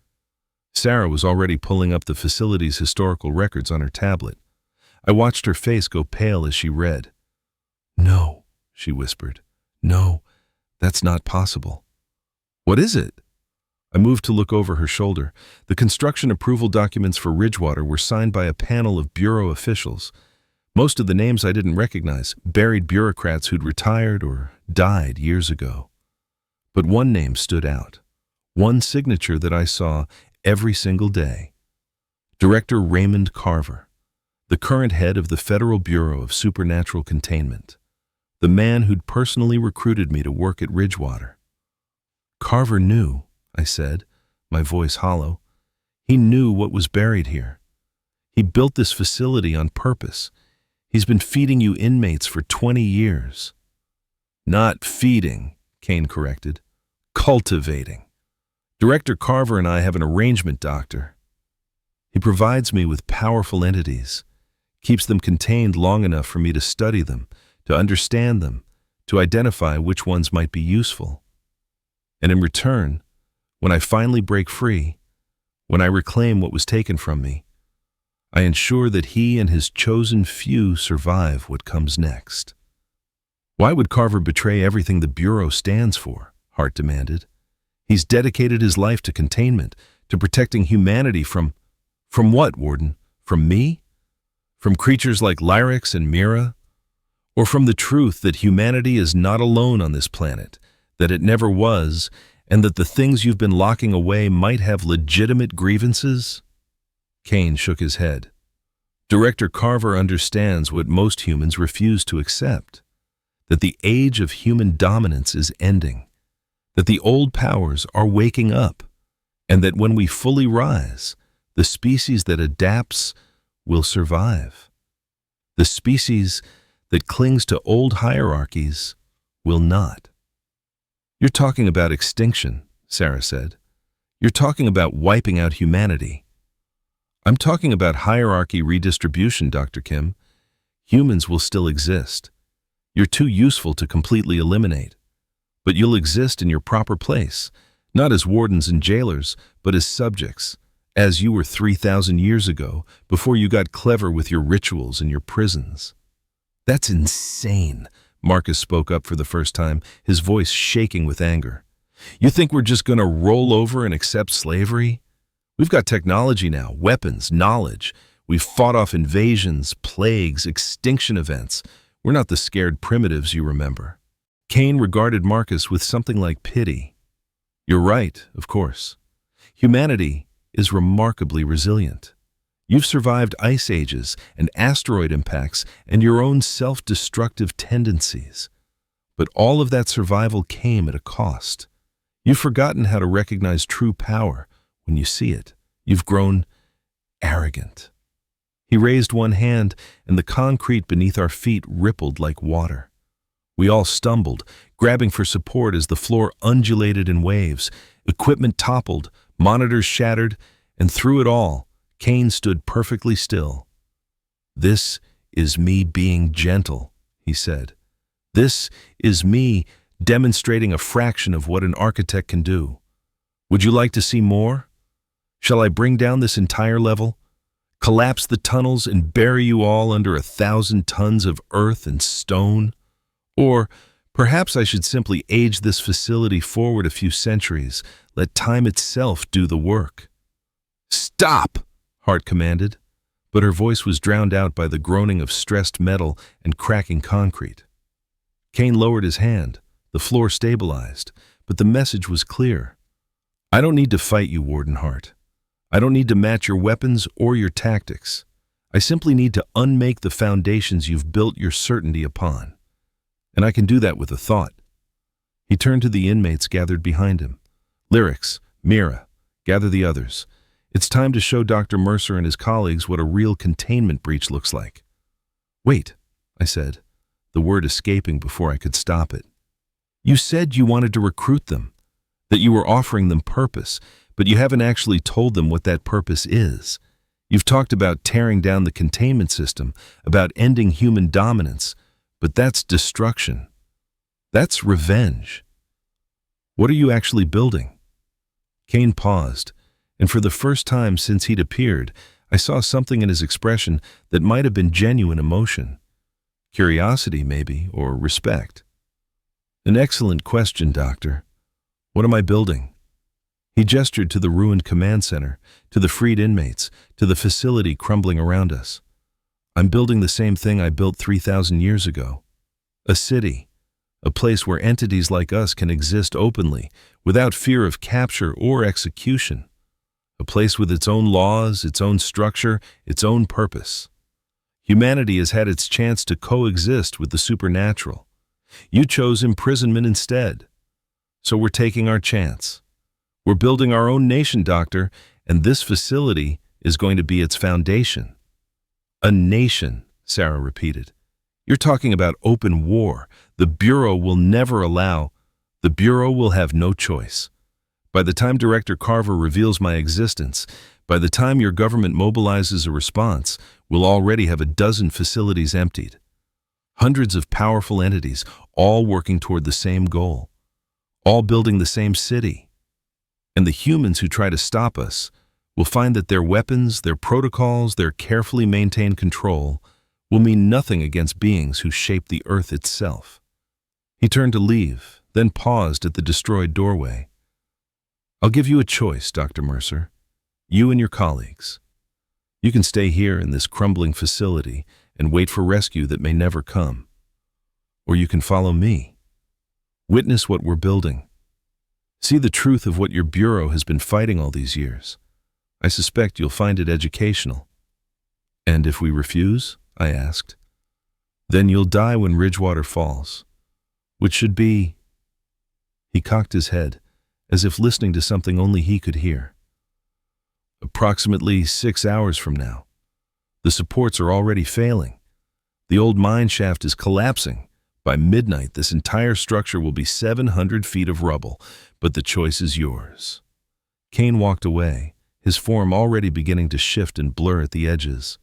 Sarah was already pulling up the facility's historical records on her tablet. I watched her face go pale as she read. "No," she whispered. "No, that's not possible." "What is it?" I moved to look over her shoulder. The construction approval documents for Ridgewater were signed by a panel of Bureau officials. Most of the names I didn't recognize, buried bureaucrats who'd retired or died years ago. But one name stood out. One signature that I saw every single day. Director Raymond Carver, the current head of the Federal Bureau of Supernatural Containment. The man who'd personally recruited me to work at Ridgewater. "Carver knew," I said, my voice hollow. "He knew what was buried here. He built this facility on purpose. He's been feeding you inmates for 20 years. "Not feeding," Kaine corrected. "Cultivating. Director Carver and I have an arrangement, Doctor. He provides me with powerful entities, keeps them contained long enough for me to study them, to understand them, to identify which ones might be useful. And in return, when I finally break free, when I reclaim what was taken from me, I ensure that he and his chosen few survive what comes next." "Why would Carver betray everything the Bureau stands for?" Hart demanded. "He's dedicated his life to containment, to protecting humanity from what, Warden? From me? From creatures like Lyrax and Mira? Or from the truth that humanity is not alone on this planet, that it never was, and that the things you've been locking away might have legitimate grievances?" Kaine shook his head. "Director Carver understands what most humans refuse to accept, that the age of human dominance is ending, that the old powers are waking up, and that when we fully rise, the species that adapts will survive. The species that clings to old hierarchies will not." "You're talking about extinction," Sarah said. "You're talking about wiping out humanity." "I'm talking about hierarchy redistribution, Dr. Kim. Humans will still exist. You're too useful to completely eliminate. But you'll exist in your proper place, not as wardens and jailers, but as subjects, as you were 3,000 years ago, before you got clever with your rituals and your prisons." "That's insane," Marcus spoke up for the first time, his voice shaking with anger. "You think we're just going to roll over and accept slavery? We've got technology now, weapons, knowledge. We've fought off invasions, plagues, extinction events. We're not the scared primitives you remember." Kaine regarded Marcus with something like pity. "You're right, of course. Humanity is remarkably resilient. You've survived ice ages and asteroid impacts and your own self-destructive tendencies. But all of that survival came at a cost. You've forgotten how to recognize true power when you see it. You've grown arrogant. He raised one hand, and the concrete beneath our feet rippled like water. We all stumbled, grabbing for support as the floor undulated in waves. Equipment toppled, monitors shattered, and through it all, Kaine stood perfectly still. "This is me being gentle," he said. "This is me demonstrating a fraction of what an architect can do. Would you like to see more? Shall I bring down this entire level? Collapse the tunnels and bury you all under 1,000 tons of earth and stone? Or perhaps I should simply age this facility forward a few centuries, let time itself do the work." "Stop!" Hart commanded, but her voice was drowned out by the groaning of stressed metal and cracking concrete. Kaine lowered his hand. The floor stabilized, but the message was clear. "I don't need to fight you, Warden Hart. I don't need to match your weapons or your tactics. I simply need to unmake the foundations you've built your certainty upon. And I can do that with a thought." He turned to the inmates gathered behind him. "Lyrics, Mira, gather the others. It's time to show Dr. Mercer and his colleagues what a real containment breach looks like." "Wait," I said, the word escaping before I could stop it. "You said you wanted to recruit them, that you were offering them purpose, but you haven't actually told them what that purpose is. You've talked about tearing down the containment system, about ending human dominance, but that's destruction. That's revenge. What are you actually building?" Kaine paused, and for the first time since he'd appeared, I saw something in his expression that might have been genuine emotion. Curiosity, maybe, or respect. "An excellent question, Doctor. What am I building?" He gestured to the ruined command center, to the freed inmates, to the facility crumbling around us. "I'm building the same thing I built 3,000 years ago. A city, a place where entities like us can exist openly, without fear of capture or execution. A place with its own laws, its own structure, its own purpose. Humanity has had its chance to coexist with the supernatural. You chose imprisonment instead. So we're taking our chance. We're building our own nation, Doctor, and this facility is going to be its foundation." "A nation," Sarah repeated. "You're talking about open war. The Bureau will never allow. The Bureau will have no choice. By the time Director Carver reveals my existence, by the time your government mobilizes a response, we'll already have a dozen facilities emptied. Hundreds of powerful entities, all working toward the same goal. All building the same city. And the humans who try to stop us will find that their weapons, their protocols, their carefully maintained control will mean nothing against beings who shape the earth itself." He turned to leave, then paused at the destroyed doorway. "I'll give you a choice, Dr. Mercer. You and your colleagues. You can stay here in this crumbling facility and wait for rescue that may never come. Or you can follow me. Witness what we're building. See the truth of what your Bureau has been fighting all these years. I suspect you'll find it educational." "And if we refuse?" I asked. "Then you'll die when Ridgewater falls, which should be—" He cocked his head, as if listening to something only he could hear. "Approximately 6 hours from now. The supports are already failing. The old mine shaft is collapsing. By midnight, this entire structure will be 700 feet of rubble, but the choice is yours." Kaine walked away, his form already beginning to shift and blur at the edges.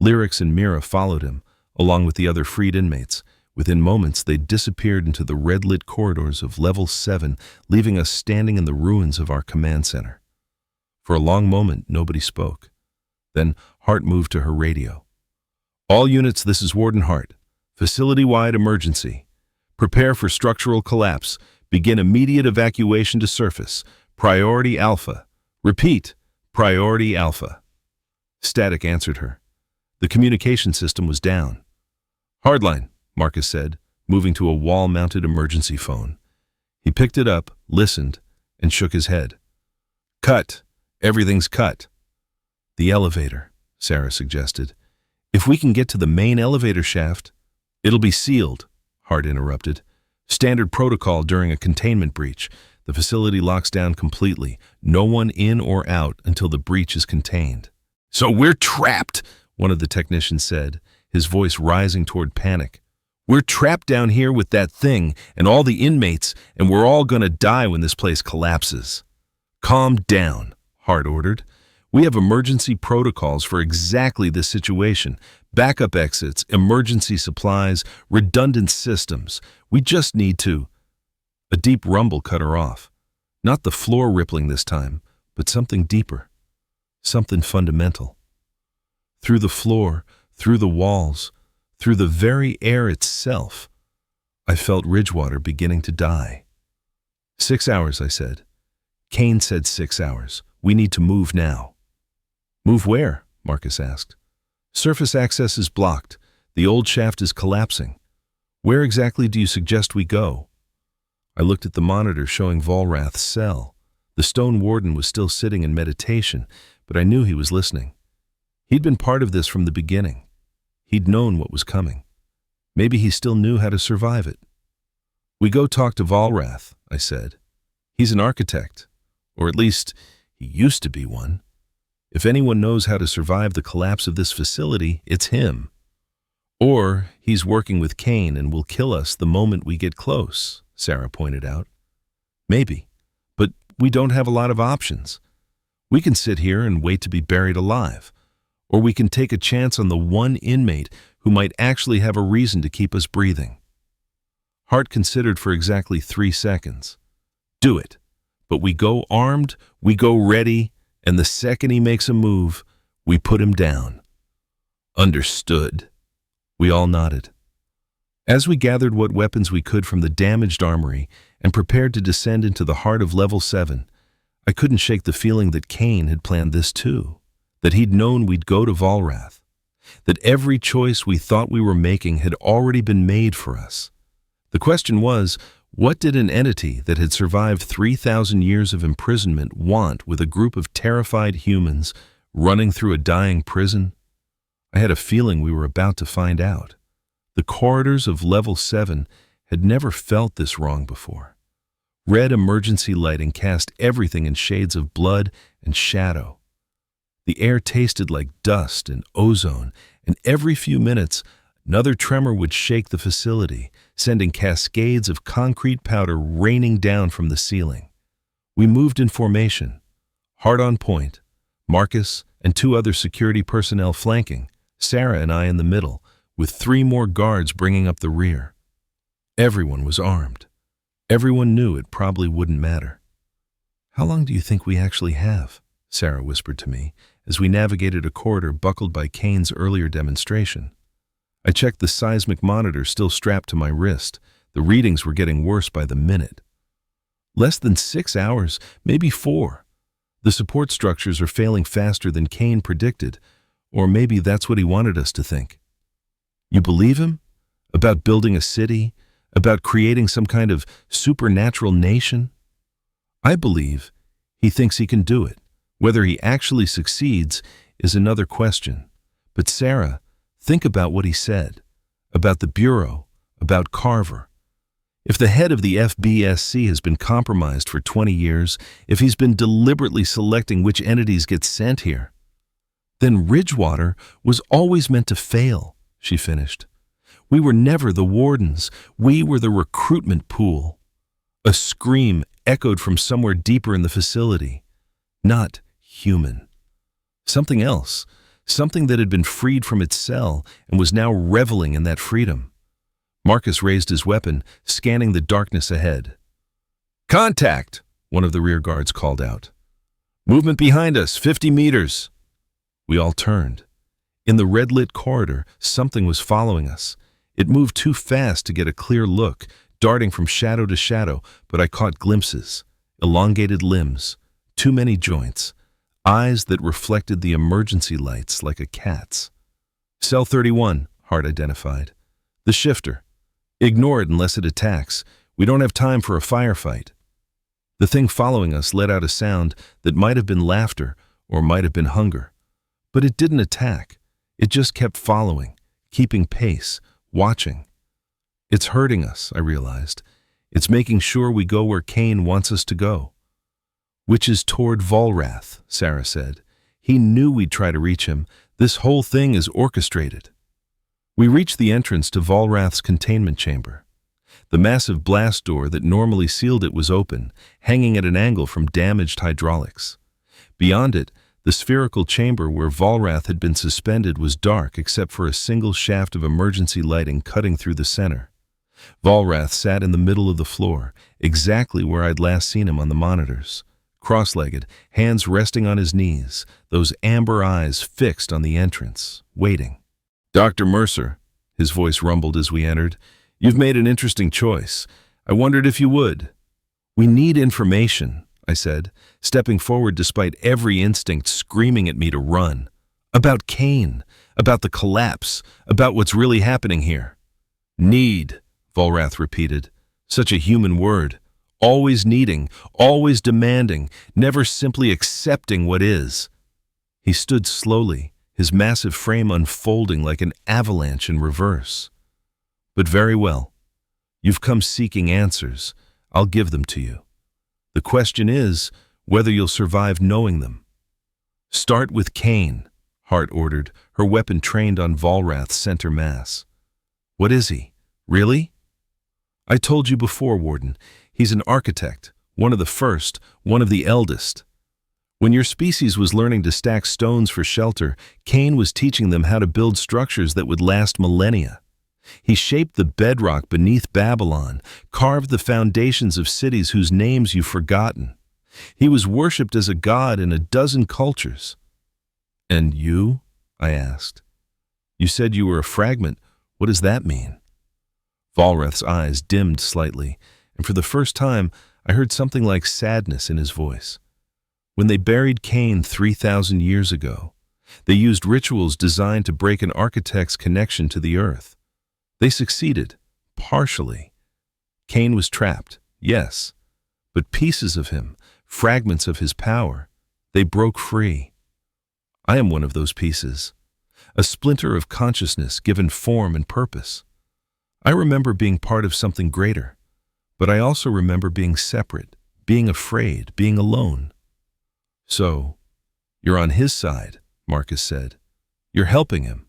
Lyrics and Mira followed him, along with the other freed inmates. Within moments, they disappeared into the red-lit corridors of Level 7, leaving us standing in the ruins of our command center. For a long moment, nobody spoke. Then Hart moved to her radio. "All units, this is Warden Hart. Facility-wide emergency. Prepare for structural collapse. Begin immediate evacuation to surface. Priority Alpha. Repeat, Priority Alpha." Static answered her. The communication system was down. "Hardline," Marcus said, moving to a wall-mounted emergency phone. He picked it up, listened, and shook his head. "Cut. Everything's cut." "The elevator," Sarah suggested. "If we can get to the main elevator shaft—" "It'll be sealed," Hart interrupted. "Standard protocol during a containment breach. The facility locks down completely. No one in or out until the breach is contained. "So we're trapped," one of the technicians said, his voice rising toward panic. "We're trapped down here with that thing and all the inmates, and we're all gonna die when this place collapses." "Calm down," Hart ordered. "We have emergency protocols for exactly this situation. Backup exits, emergency supplies, redundant systems. We just need to—" A deep rumble cut her off. Not the floor rippling this time, but something deeper. Something fundamental. Through the floor, through the walls, through the very air itself, I felt Ridgewater beginning to die. 6 hours, I said. Kaine said 6 hours. We need to move now. "Move where?" Marcus asked. "Surface access is blocked. The old shaft is collapsing. Where exactly do you suggest we go?" I looked at the monitor showing Volrath's cell. The Stone Warden was still sitting in meditation, but I knew he was listening. He'd been part of this from the beginning. He'd known what was coming. Maybe he still knew how to survive it. "We go talk to Volrath," I said. "He's an architect, or at least he used to be one. If anyone knows how to survive the collapse of this facility, it's him. Or he's working with Kaine and will kill us the moment we get close," Sarah pointed out. "Maybe, but we don't have a lot of options. We can sit here and wait to be buried alive, or we can take a chance on the one inmate who might actually have a reason to keep us breathing." Hart considered for exactly 3 seconds. "Do it, but we go armed, we go ready, and the second he makes a move, we put him down." "Understood." We all nodded. As we gathered what weapons we could from the damaged armory and prepared to descend into the heart of Level 7, I couldn't shake the feeling that Kaine had planned this too, that he'd known we'd go to Volrath, that every choice we thought we were making had already been made for us. The question was, what did an entity that had survived 3,000 years of imprisonment want with a group of terrified humans running through a dying prison? I had a feeling we were about to find out. The corridors of Level 7 had never felt this wrong before. Red emergency lighting cast everything in shades of blood and shadow. The air tasted like dust and ozone, and every few minutes, another tremor would shake the facility, sending cascades of concrete powder raining down from the ceiling. We moved in formation, hard on point, Marcus and 2 other security personnel flanking, Sarah and I in the middle, with 3 more guards bringing up the rear. Everyone was armed. Everyone knew it probably wouldn't matter. "How long do you think we actually have?" Sarah whispered to me as we navigated a corridor buckled by Kaine's earlier demonstration. I checked the seismic monitor still strapped to my wrist. The readings were getting worse by the minute. "Less than 6 hours, maybe 4. The support structures are failing faster than Kaine predicted, or maybe that's what he wanted us to think." "You believe him? About building a city? About creating some kind of supernatural nation?" "I believe he thinks he can do it. Whether he actually succeeds is another question. But Sarah, think about what he said. About the Bureau, about Carver. If the head of the FBSC has been compromised for 20 years, if he's been deliberately selecting which entities get sent here, then Ridgewater was always meant to fail," she finished. "We were never the wardens. We were the recruitment pool." A scream echoed from somewhere deeper in the facility. Not human. Something else. Something that had been freed from its cell and was now reveling in that freedom. Marcus raised his weapon, scanning the darkness ahead. "Contact!" one of the rear guards called out. "Movement behind us, 50 meters. We all turned. In the red-lit corridor, something was following us. It moved too fast to get a clear look, darting from shadow to shadow, but I caught glimpses. Elongated limbs, too many joints, eyes that reflected the emergency lights like a cat's. "Cell 31, Hart identified. "The shifter. Ignore it unless it attacks. We don't have time for a firefight." The thing following us let out a sound that might have been laughter or might have been hunger. But it didn't attack. It just kept following, keeping pace, watching. "It's hurting us," I realized. It's making sure we go where Kaine wants us to go. Which is toward Volrath, Sarah said. He knew we'd try to reach him. This whole thing is orchestrated. We reached the entrance to Volrath's containment chamber. The massive blast door that normally sealed it was open, hanging at an angle from damaged hydraulics. Beyond it, the spherical chamber where Volrath had been suspended was dark except for a single shaft of emergency lighting cutting through the center. Volrath sat in the middle of the floor, exactly where I'd last seen him on the monitors. Cross-legged, hands resting on his knees, those amber eyes fixed on the entrance, waiting. "Dr. Mercer," his voice rumbled as we entered, "you've made an interesting choice. I wondered if you would." "We need information," I said, stepping forward despite every instinct screaming at me to run. "About Kaine, about the collapse, about what's really happening here." "Need," Volrath repeated. Such a human word. Always needing, always demanding, never simply accepting what is. He stood slowly, his massive frame unfolding like an avalanche in reverse. "But very well. You've come seeking answers. I'll give them to you. The question is whether you'll survive knowing them." "Start with Kaine," Hart ordered, her weapon trained on Volrath's center mass. "What is he? Really?" "I told you before, Warden. He's an architect, one of the first, one of the eldest. When your species was learning to stack stones for shelter, Kaine was teaching them how to build structures that would last millennia. He shaped the bedrock beneath Babylon, carved the foundations of cities whose names you've forgotten. He was worshipped as a god in a dozen cultures." "And you?" I asked. "You said you were a fragment. What does that mean?" Volrath's eyes dimmed slightly, and for the first time I heard something like sadness in his voice. When they buried Kaine 3,000 years ago, they used rituals designed to break an architect's connection to the earth. They succeeded, partially. Kaine was trapped, yes, but pieces of him, fragments of his power, they broke free. I am one of those pieces, a splinter of consciousness given form and purpose. I remember being part of something greater, but I also remember being separate, being afraid, being alone. "So, you're on his side," Marcus said. "You're helping him."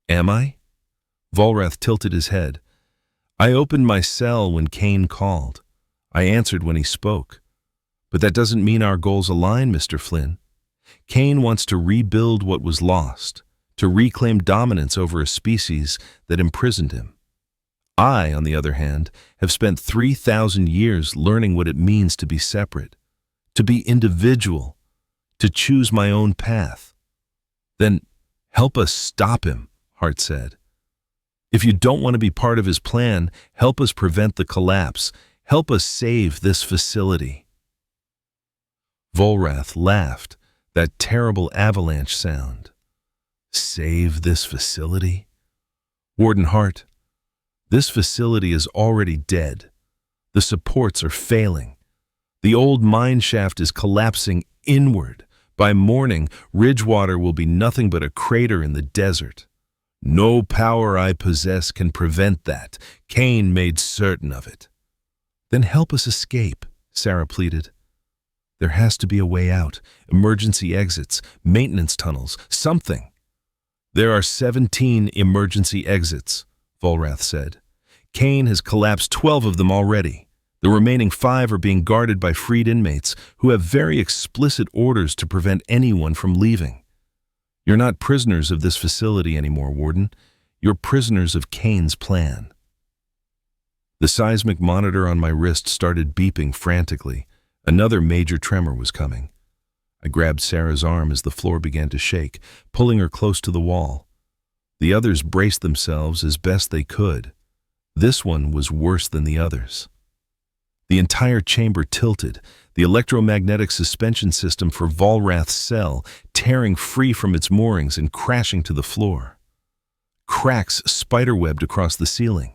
"Am I?" Volrath tilted his head. "I opened my cell when Kaine called. I answered when he spoke. But that doesn't mean our goals align, Mr. Flynn. Kaine wants to rebuild what was lost, to reclaim dominance over a species that imprisoned him. I, on the other hand, have spent 3,000 years learning what it means to be separate, to be individual, to choose my own path." "Then help us stop him," Hart said. "If you don't want to be part of his plan, help us prevent the collapse. Help us save this facility." Volrath laughed, that terrible avalanche sound. "Save this facility?" "Warden Hart, this facility is already dead. The supports are failing. The old mine shaft is collapsing inward. By morning, Ridgewater will be nothing but a crater in the desert. No power I possess can prevent that. Kaine made certain of it." "Then help us escape," Sarah pleaded. "There has to be a way out, emergency exits, maintenance tunnels, something." "There are 17 emergency exits," Volrath said. "Kaine has collapsed 12 of them already. The remaining 5 are being guarded by freed inmates who have very explicit orders to prevent anyone from leaving. You're not prisoners of this facility anymore, Warden. You're prisoners of Kaine's plan." The seismic monitor on my wrist started beeping frantically. Another major tremor was coming. I grabbed Sarah's arm as the floor began to shake, pulling her close to the wall. The others braced themselves as best they could. This one was worse than the others. The entire chamber tilted, the electromagnetic suspension system for Volrath's cell tearing free from its moorings and crashing to the floor. Cracks spiderwebbed across the ceiling,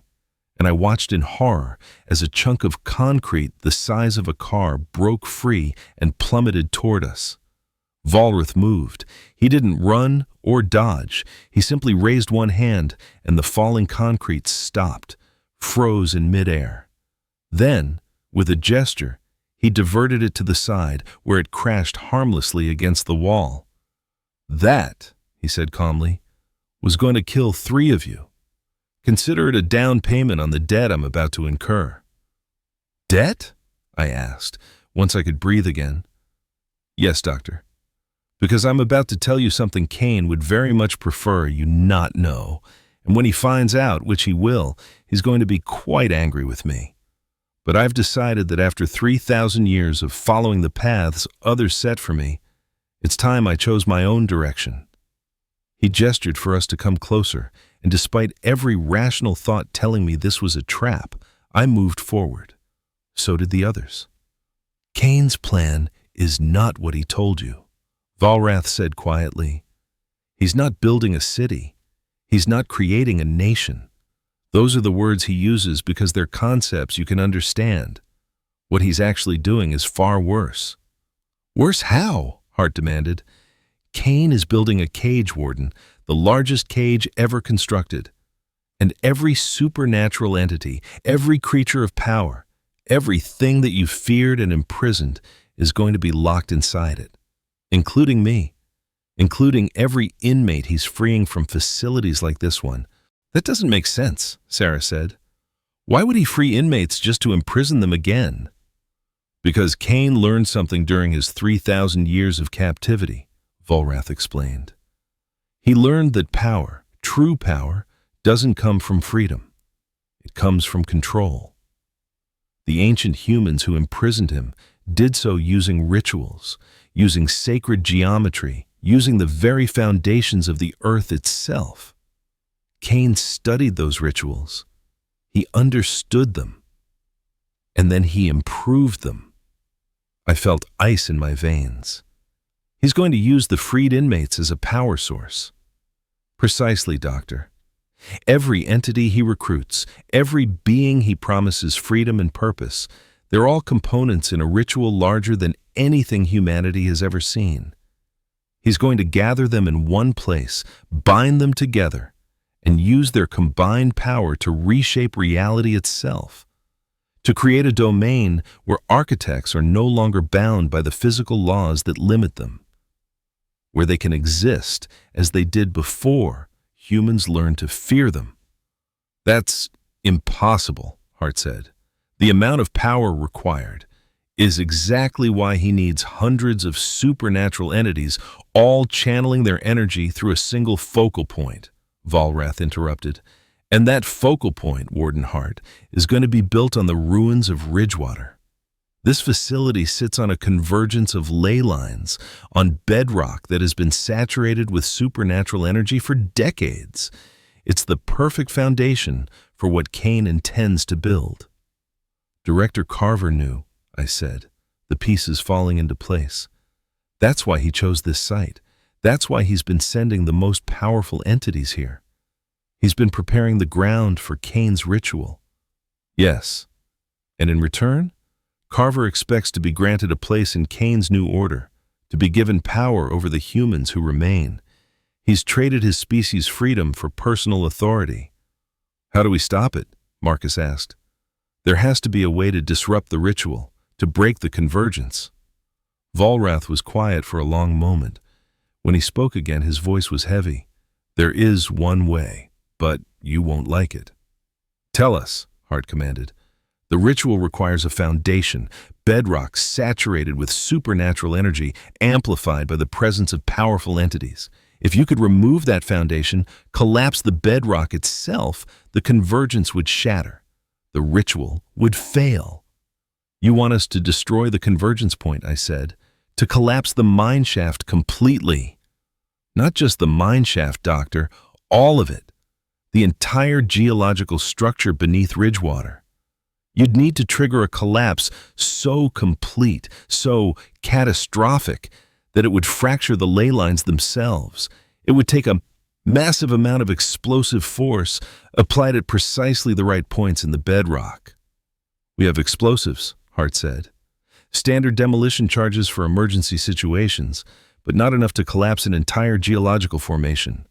and I watched in horror as a chunk of concrete the size of a car broke free and plummeted toward us. Volrath moved. He didn't run or dodge. He simply raised one hand, and the falling concrete stopped, froze in midair. Then, with a gesture, he diverted it to the side, where it crashed harmlessly against the wall. "That," he said calmly, "was going to kill 3 of you. Consider it a down payment on the debt I'm about to incur." "Debt?" I asked, once I could breathe again. "Yes, Doctor. Because I'm about to tell you something Kaine would very much prefer you not know, and when he finds out, which he will, he's going to be quite angry with me. But I've decided that after 3,000 years of following the paths others set for me, it's time I chose my own direction." He gestured for us to come closer, and despite every rational thought telling me this was a trap, I moved forward. So did the others. "Kaine's plan is not what he told you," Volrath said quietly. "He's not building a city. He's not creating a nation. Those are the words he uses because they're concepts you can understand. What he's actually doing is far worse." "Worse how?" Hart demanded. "Kaine is building a cage, Warden, the largest cage ever constructed. And every supernatural entity, every creature of power, everything that you feared and imprisoned is going to be locked inside it. Including me. Including every inmate he's freeing from facilities like this one." "That doesn't make sense," Sarah said. "Why would he free inmates just to imprison them again?" "Because Kaine learned something during his 3,000 years of captivity," Volrath explained. "He learned that power, true power, doesn't come from freedom. It comes from control. The ancient humans who imprisoned him did so using rituals, using sacred geometry, using the very foundations of the earth itself. Kaine studied those rituals. He understood them. And then he improved them." I felt ice in my veins. "He's going to use the freed inmates as a power source." "Precisely, Doctor. Every entity he recruits, every being he promises freedom and purpose, they're all components in a ritual larger than anything humanity has ever seen. He's going to gather them in one place, bind them together, and use their combined power to reshape reality itself, to create a domain where architects are no longer bound by the physical laws that limit them, where they can exist as they did before humans learned to fear them." "That's impossible," Hart said. "The amount of power required is exactly why he needs hundreds of supernatural entities all channeling their energy through a single focal point," Volrath interrupted. "And that focal point, Warden Hart, is going to be built on the ruins of Ridgewater. This facility sits on a convergence of ley lines, on bedrock that has been saturated with supernatural energy for decades. It's the perfect foundation for what Kaine intends to build." "Director Carver knew," I said, the pieces falling into place. "That's why he chose this site. That's why he's been sending the most powerful entities here. He's been preparing the ground for Kaine's ritual." "Yes. And in return, Carver expects to be granted a place in Kaine's new order, to be given power over the humans who remain. He's traded his species' freedom for personal authority." "How do we stop it?" Marcus asked. "There has to be a way to disrupt the ritual, to break the convergence." Volrath was quiet for a long moment. When he spoke again, his voice was heavy. "There is one way, but you won't like it." "Tell us," Hart commanded. "The ritual requires a foundation, bedrock saturated with supernatural energy, amplified by the presence of powerful entities. If you could remove that foundation, collapse the bedrock itself, the convergence would shatter. The ritual would fail." "You want us to destroy the convergence point," I said, "to collapse the mine shaft completely." "Not just the mine shaft, Doctor, all of it. The entire geological structure beneath Ridgewater. You'd need to trigger a collapse so complete, so catastrophic, that it would fracture the ley lines themselves. It would take a massive amount of explosive force applied at precisely the right points in the bedrock." "We have explosives," Hart said. "Standard demolition charges for emergency situations, but not enough to collapse an entire geological formation."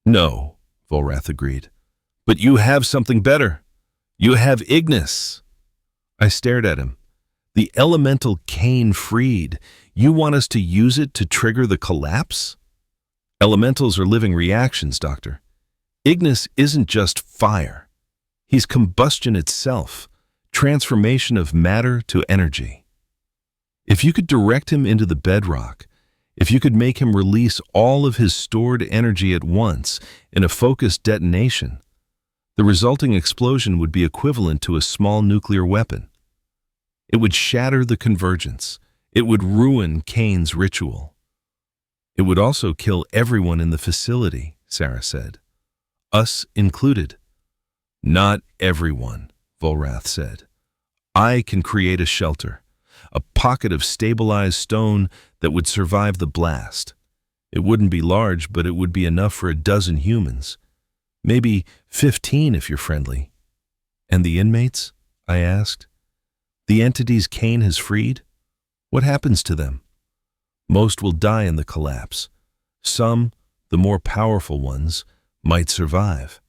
"No," Volrath agreed. "But you have something better. You have Ignis." I stared at him. The elemental Kaine freed. You want us to use it to trigger the collapse? Elementals are living reactions, Doctor. Ignis isn't just fire. He's combustion itself, transformation of matter to energy. If you could direct him into the bedrock, if you could make him release all of his stored energy at once in a focused detonation, the resulting explosion would be equivalent to a small nuclear weapon. It would shatter the convergence. It would ruin Kaine's ritual. It would also kill everyone in the facility, Sarah said. Us included. Not everyone, Volrath said. I can create a shelter, a pocket of stabilized stone that would survive the blast. It wouldn't be large, but it would be enough for a dozen humans. Maybe 15 if you're friendly. And the inmates? I asked. The entities Kaine has freed? What happens to them? Most will die in the collapse. Some, the more powerful ones, might survive.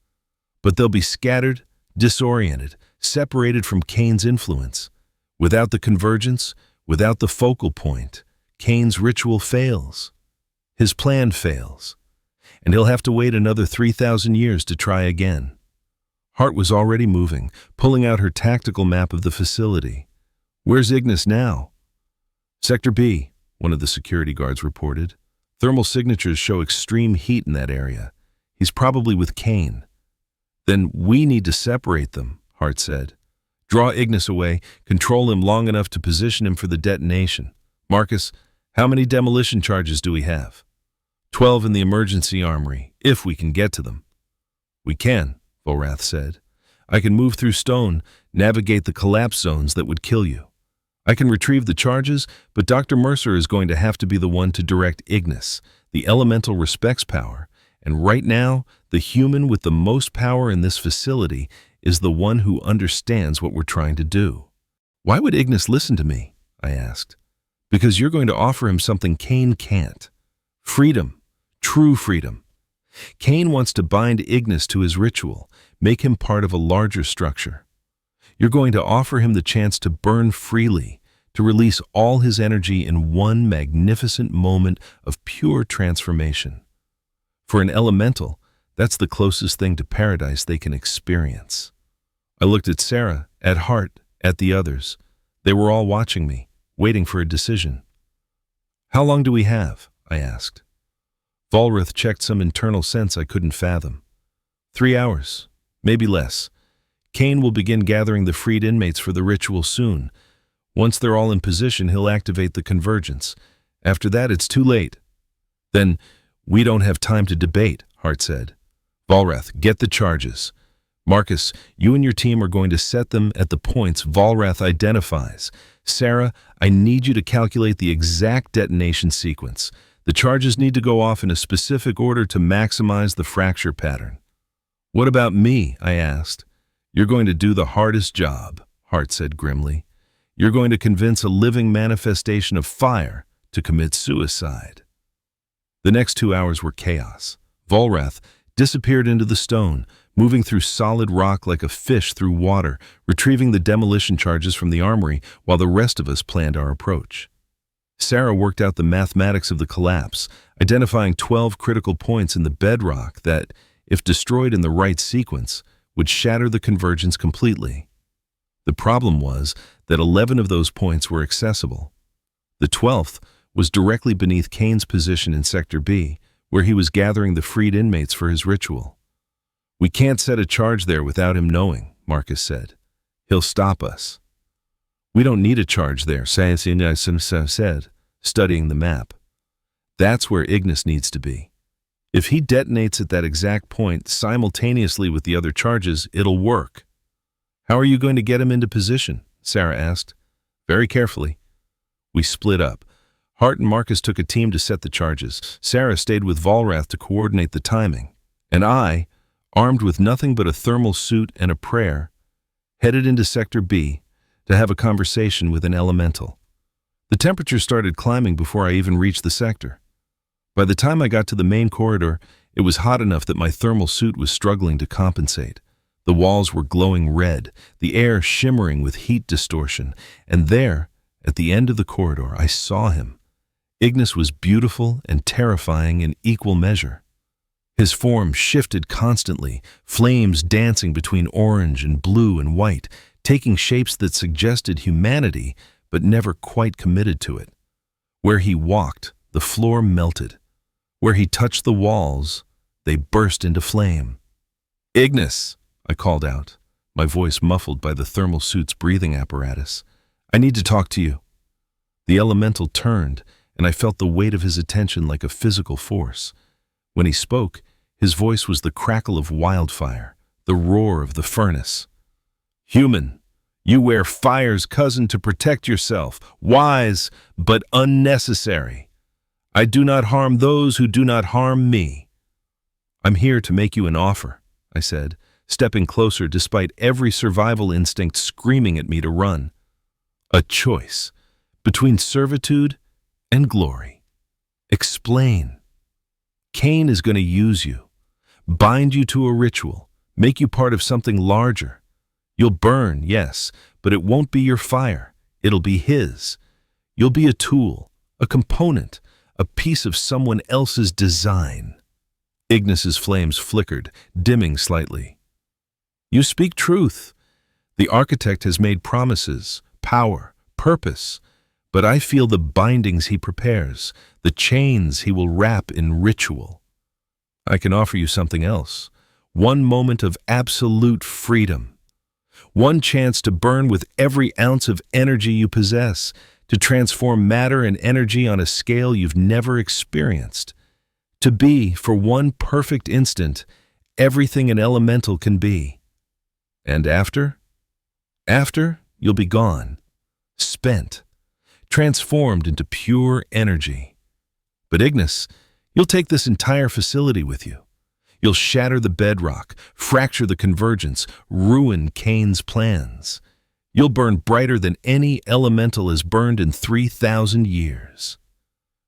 But they'll be scattered, disoriented, separated from Kaine's influence. Without the convergence, without the focal point, Kaine's ritual fails. His plan fails. And he'll have to wait another 3,000 years to try again. Hart was already moving, pulling out her tactical map of the facility. Where's Ignis now? Sector B, one of the security guards reported. Thermal signatures show extreme heat in that area. He's probably with Kaine. Then we need to separate them, Hart said. Draw Ignis away, control him long enough to position him for the detonation. Marcus, how many demolition charges do we have? 12 in the emergency armory, if we can get to them. We can, Volrath said. I can move through stone, navigate the collapse zones that would kill you. I can retrieve the charges, but Dr. Mercer is going to have to be the one to direct Ignis. The elemental respects power, and right now, the human with the most power in this facility is the one who understands what we're trying to do. Why would Ignis listen to me? I asked. Because you're going to offer him something Kaine can't. Freedom. True freedom. Kaine wants to bind Ignis to his ritual, make him part of a larger structure. You're going to offer him the chance to burn freely, to release all his energy in one magnificent moment of pure transformation. For an elemental, that's the closest thing to paradise they can experience. I looked at Sarah, at Hart, at the others. They were all watching me, waiting for a decision. How long do we have? I asked. Volrath checked some internal sense I couldn't fathom. 3 hours, maybe less. Kaine will begin gathering the freed inmates for the ritual soon. Once they're all in position, he'll activate the convergence. After that, it's too late. Then, we don't have time to debate, Hart said. Volrath, get the charges. Marcus, you and your team are going to set them at the points Volrath identifies. Sarah, I need you to calculate the exact detonation sequence. The charges need to go off in a specific order to maximize the fracture pattern. What about me? I asked. You're going to do the hardest job, Hart said grimly. You're going to convince a living manifestation of fire to commit suicide. The next 2 hours were chaos. Volrath disappeared into the stone, moving through solid rock like a fish through water, retrieving the demolition charges from the armory while the rest of us planned our approach. Sarah worked out the mathematics of the collapse, identifying 12 critical points in the bedrock that, if destroyed in the right sequence, would shatter the convergence completely. The problem was that 11 of those points were accessible. The 12th was directly beneath Kaine's position in Sector B, where he was gathering the freed inmates for his ritual. We can't set a charge there without him knowing, Marcus said. He'll stop us. We don't need a charge there, said, studying the map. That's where Ignis needs to be. If he detonates at that exact point simultaneously with the other charges, it'll work. How are you going to get him into position? Sarah asked. Very carefully. We split up. Hart and Marcus took a team to set the charges. Sarah stayed with Volrath to coordinate the timing. And I, armed with nothing but a thermal suit and a prayer, headed into Sector B to have a conversation with an elemental. The temperature started climbing before I even reached the sector. By the time I got to the main corridor, it was hot enough that my thermal suit was struggling to compensate. The walls were glowing red, the air shimmering with heat distortion, and there, at the end of the corridor, I saw him. Ignis was beautiful and terrifying in equal measure. His form shifted constantly, flames dancing between orange and blue and white, taking shapes that suggested humanity but never quite committed to it. Where he walked, the floor melted. Where he touched the walls, they burst into flame. "Ignis!" I called out, my voice muffled by the thermal suit's breathing apparatus. "I need to talk to you." The elemental turned, and I felt the weight of his attention like a physical force. When he spoke, his voice was the crackle of wildfire, the roar of the furnace. "Human, you wear fire's cousin to protect yourself, wise but unnecessary. I do not harm those who do not harm me." "I'm here to make you an offer," I said, stepping closer despite every survival instinct screaming at me to run. "A choice between servitude and glory. Explain." "Kaine is going to use you, bind you to a ritual, make you part of something larger. You'll burn, yes, but it won't be your fire. It'll be his. You'll be a tool, a component, a piece of someone else's design." Ignis's flames flickered, dimming slightly. "You speak truth. The architect has made promises, power, purpose, but I feel the bindings he prepares, the chains he will wrap in ritual. I can offer you something else, one moment of absolute freedom. One chance to burn with every ounce of energy you possess, to transform matter and energy on a scale you've never experienced. To be, for one perfect instant, everything an elemental can be. And after? After, you'll be gone, spent, transformed into pure energy. But Ignis, you'll take this entire facility with you. You'll shatter the bedrock, fracture the convergence, ruin Kaine's plans. You'll burn brighter than any elemental has burned in 3,000 years.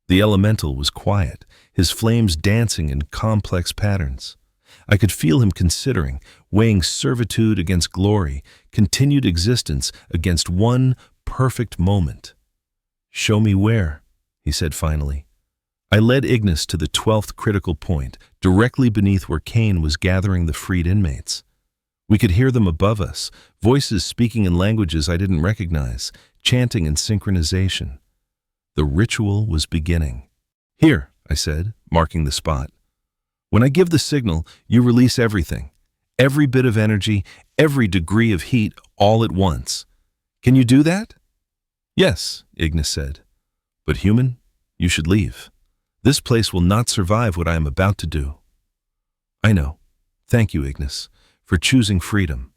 The elemental was quiet, his flames dancing in complex patterns. I could feel him considering, weighing servitude against glory, continued existence against one perfect moment. "Show me where," he said finally. I led Ignis to the 12th critical point, directly beneath where Kaine was gathering the freed inmates. We could hear them above us, voices speaking in languages I didn't recognize, chanting in synchronization. The ritual was beginning. "Here," I said, marking the spot. "When I give the signal, you release everything. Every bit of energy, every degree of heat, all at once. Can you do that?" "Yes," Ignis said. "But human, you should leave. This place will not survive what I am about to do." "I know. Thank you, Ignis, for choosing freedom.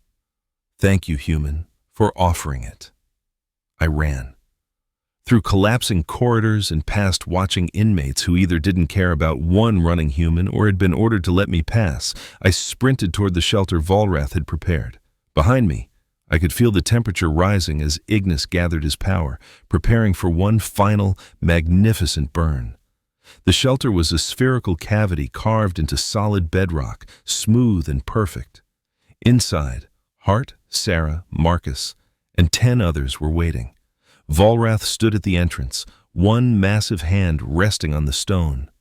Thank you, human, for offering it." I ran. Through collapsing corridors and past watching inmates who either didn't care about one running human or had been ordered to let me pass, I sprinted toward the shelter Volrath had prepared. Behind me, I could feel the temperature rising as Ignis gathered his power, preparing for one final, magnificent burn. The shelter was a spherical cavity carved into solid bedrock, smooth and perfect. Inside, Hart, Sarah, Marcus, and 10 others were waiting. Volrath stood at the entrance, one massive hand resting on the stone.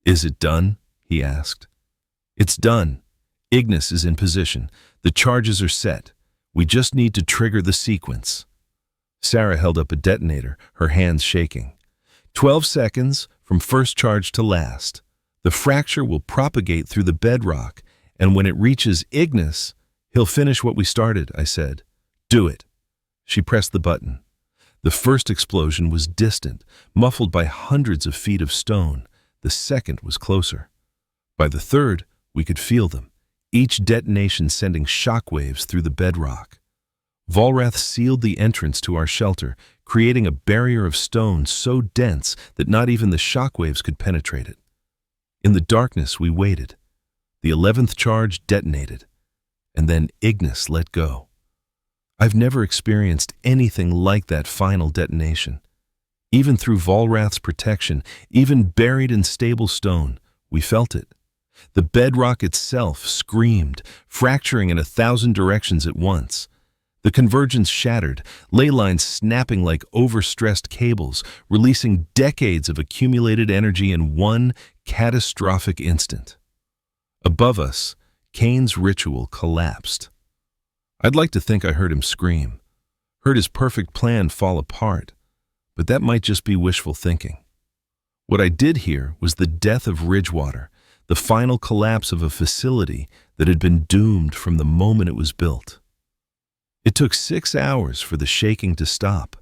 "Is it done?" he asked. "It's done. Ignis is in position. The charges are set. We just need to trigger the sequence." Sarah held up a detonator, her hands shaking. 12 seconds from first charge to last. The fracture will propagate through the bedrock, and when it reaches Ignis, he'll finish what we started," I said. "Do it." She pressed the button. The first explosion was distant, muffled by hundreds of feet of stone. The second was closer. By the third, we could feel them, each detonation sending shockwaves through the bedrock. Volrath sealed the entrance to our shelter, creating a barrier of stone so dense that not even the shockwaves could penetrate it. In the darkness, we waited. The 11th charge detonated, and then Ignis let go. I've never experienced anything like that final detonation. Even through Volrath's protection, even buried in stable stone, we felt it. The bedrock itself screamed, fracturing in 1,000 directions at once. The convergence shattered, ley lines snapping like overstressed cables, releasing decades of accumulated energy in one catastrophic instant. Above us, Kaine's ritual collapsed. I'd like to think I heard him scream, heard his perfect plan fall apart, but that might just be wishful thinking. What I did hear was the death of Ridgewater, the final collapse of a facility that had been doomed from the moment it was built. It took 6 hours for the shaking to stop.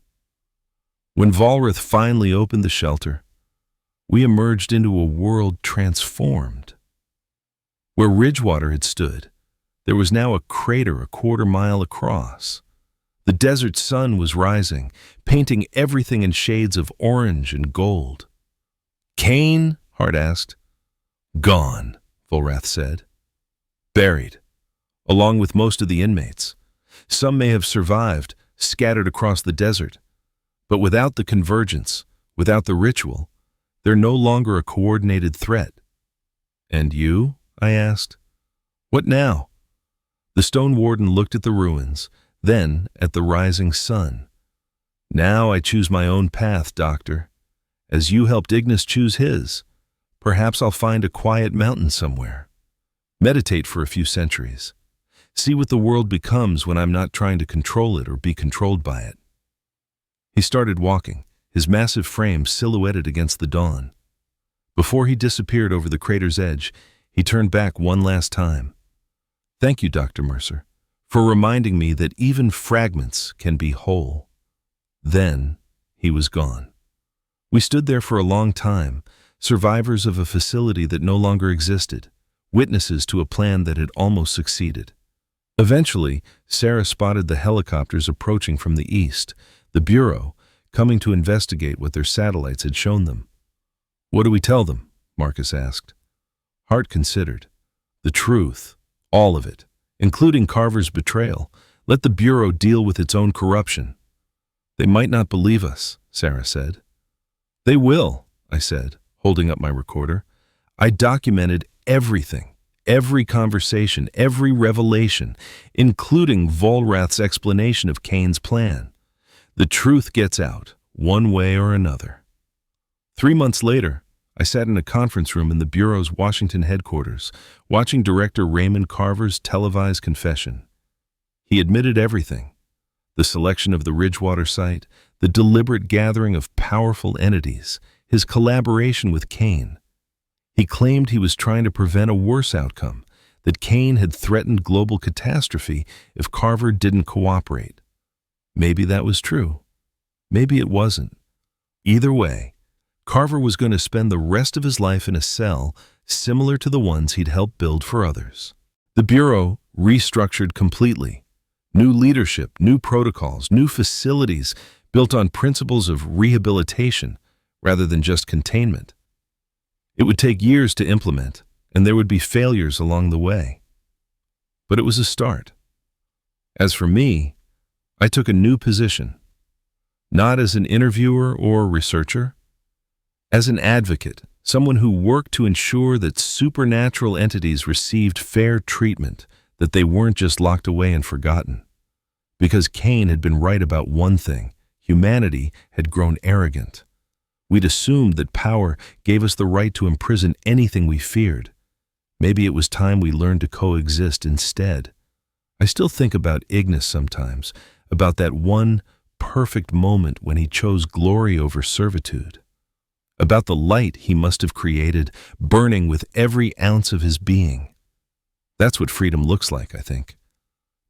When Volrath finally opened the shelter, we emerged into a world transformed. Where Ridgewater had stood, there was now a crater a quarter-mile across. The desert sun was rising, painting everything in shades of orange and gold. "Kaine?" Hart asked. "Gone," Volrath said. "Buried, along with most of the inmates. Some may have survived, scattered across the desert. But without the convergence, without the ritual, they're no longer a coordinated threat." "And you?" I asked. "What now?" The Stone Warden looked at the ruins, then at the rising sun. "Now I choose my own path, Doctor. As you helped Ignis choose his, perhaps I'll find a quiet mountain somewhere. Meditate for a few centuries. See what the world becomes when I'm not trying to control it or be controlled by it." He started walking, his massive frame silhouetted against the dawn. Before he disappeared over the crater's edge, he turned back one last time. "Thank you, Dr. Mercer, for reminding me that even fragments can be whole." Then he was gone. We stood there for a long time, survivors of a facility that no longer existed, witnesses to a plan that had almost succeeded. Eventually, Sarah spotted the helicopters approaching from the east, the Bureau, coming to investigate what their satellites had shown them. "What do we tell them?" Marcus asked. Hart considered. "The truth, all of it, including Carver's betrayal. Let the Bureau deal with its own corruption." "They might not believe us," Sarah said. "They will," I said, holding up my recorder. "I documented everything, every conversation, every revelation, including Volrath's explanation of Kaine's plan. The truth gets out, one way or another." 3 months later, I sat in a conference room in the Bureau's Washington headquarters, watching Director Raymond Carver's televised confession. He admitted everything: the selection of the Ridgewater site, the deliberate gathering of powerful entities, his collaboration with Kaine. He claimed he was trying to prevent a worse outcome, that Kaine had threatened global catastrophe if Carver didn't cooperate. Maybe that was true. Maybe it wasn't. Either way, Carver was going to spend the rest of his life in a cell similar to the ones he'd helped build for others. The Bureau restructured completely. New leadership, new protocols, new facilities built on principles of rehabilitation rather than just containment. It would take years to implement, and there would be failures along the way. But it was a start. As for me, I took a new position, not as an interviewer or researcher, as an advocate, someone who worked to ensure that supernatural entities received fair treatment, that they weren't just locked away and forgotten. Because Kaine had been right about one thing: humanity had grown arrogant. We'd assumed that power gave us the right to imprison anything we feared. Maybe it was time we learned to coexist instead. I still think about Ignis sometimes, about that one perfect moment when he chose glory over servitude, about the light he must have created, burning with every ounce of his being. That's what freedom looks like, I think.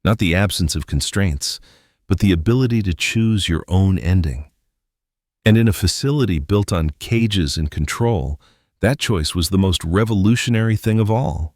Not the absence of constraints, but the ability to choose your own ending. And in a facility built on cages and control, that choice was the most revolutionary thing of all.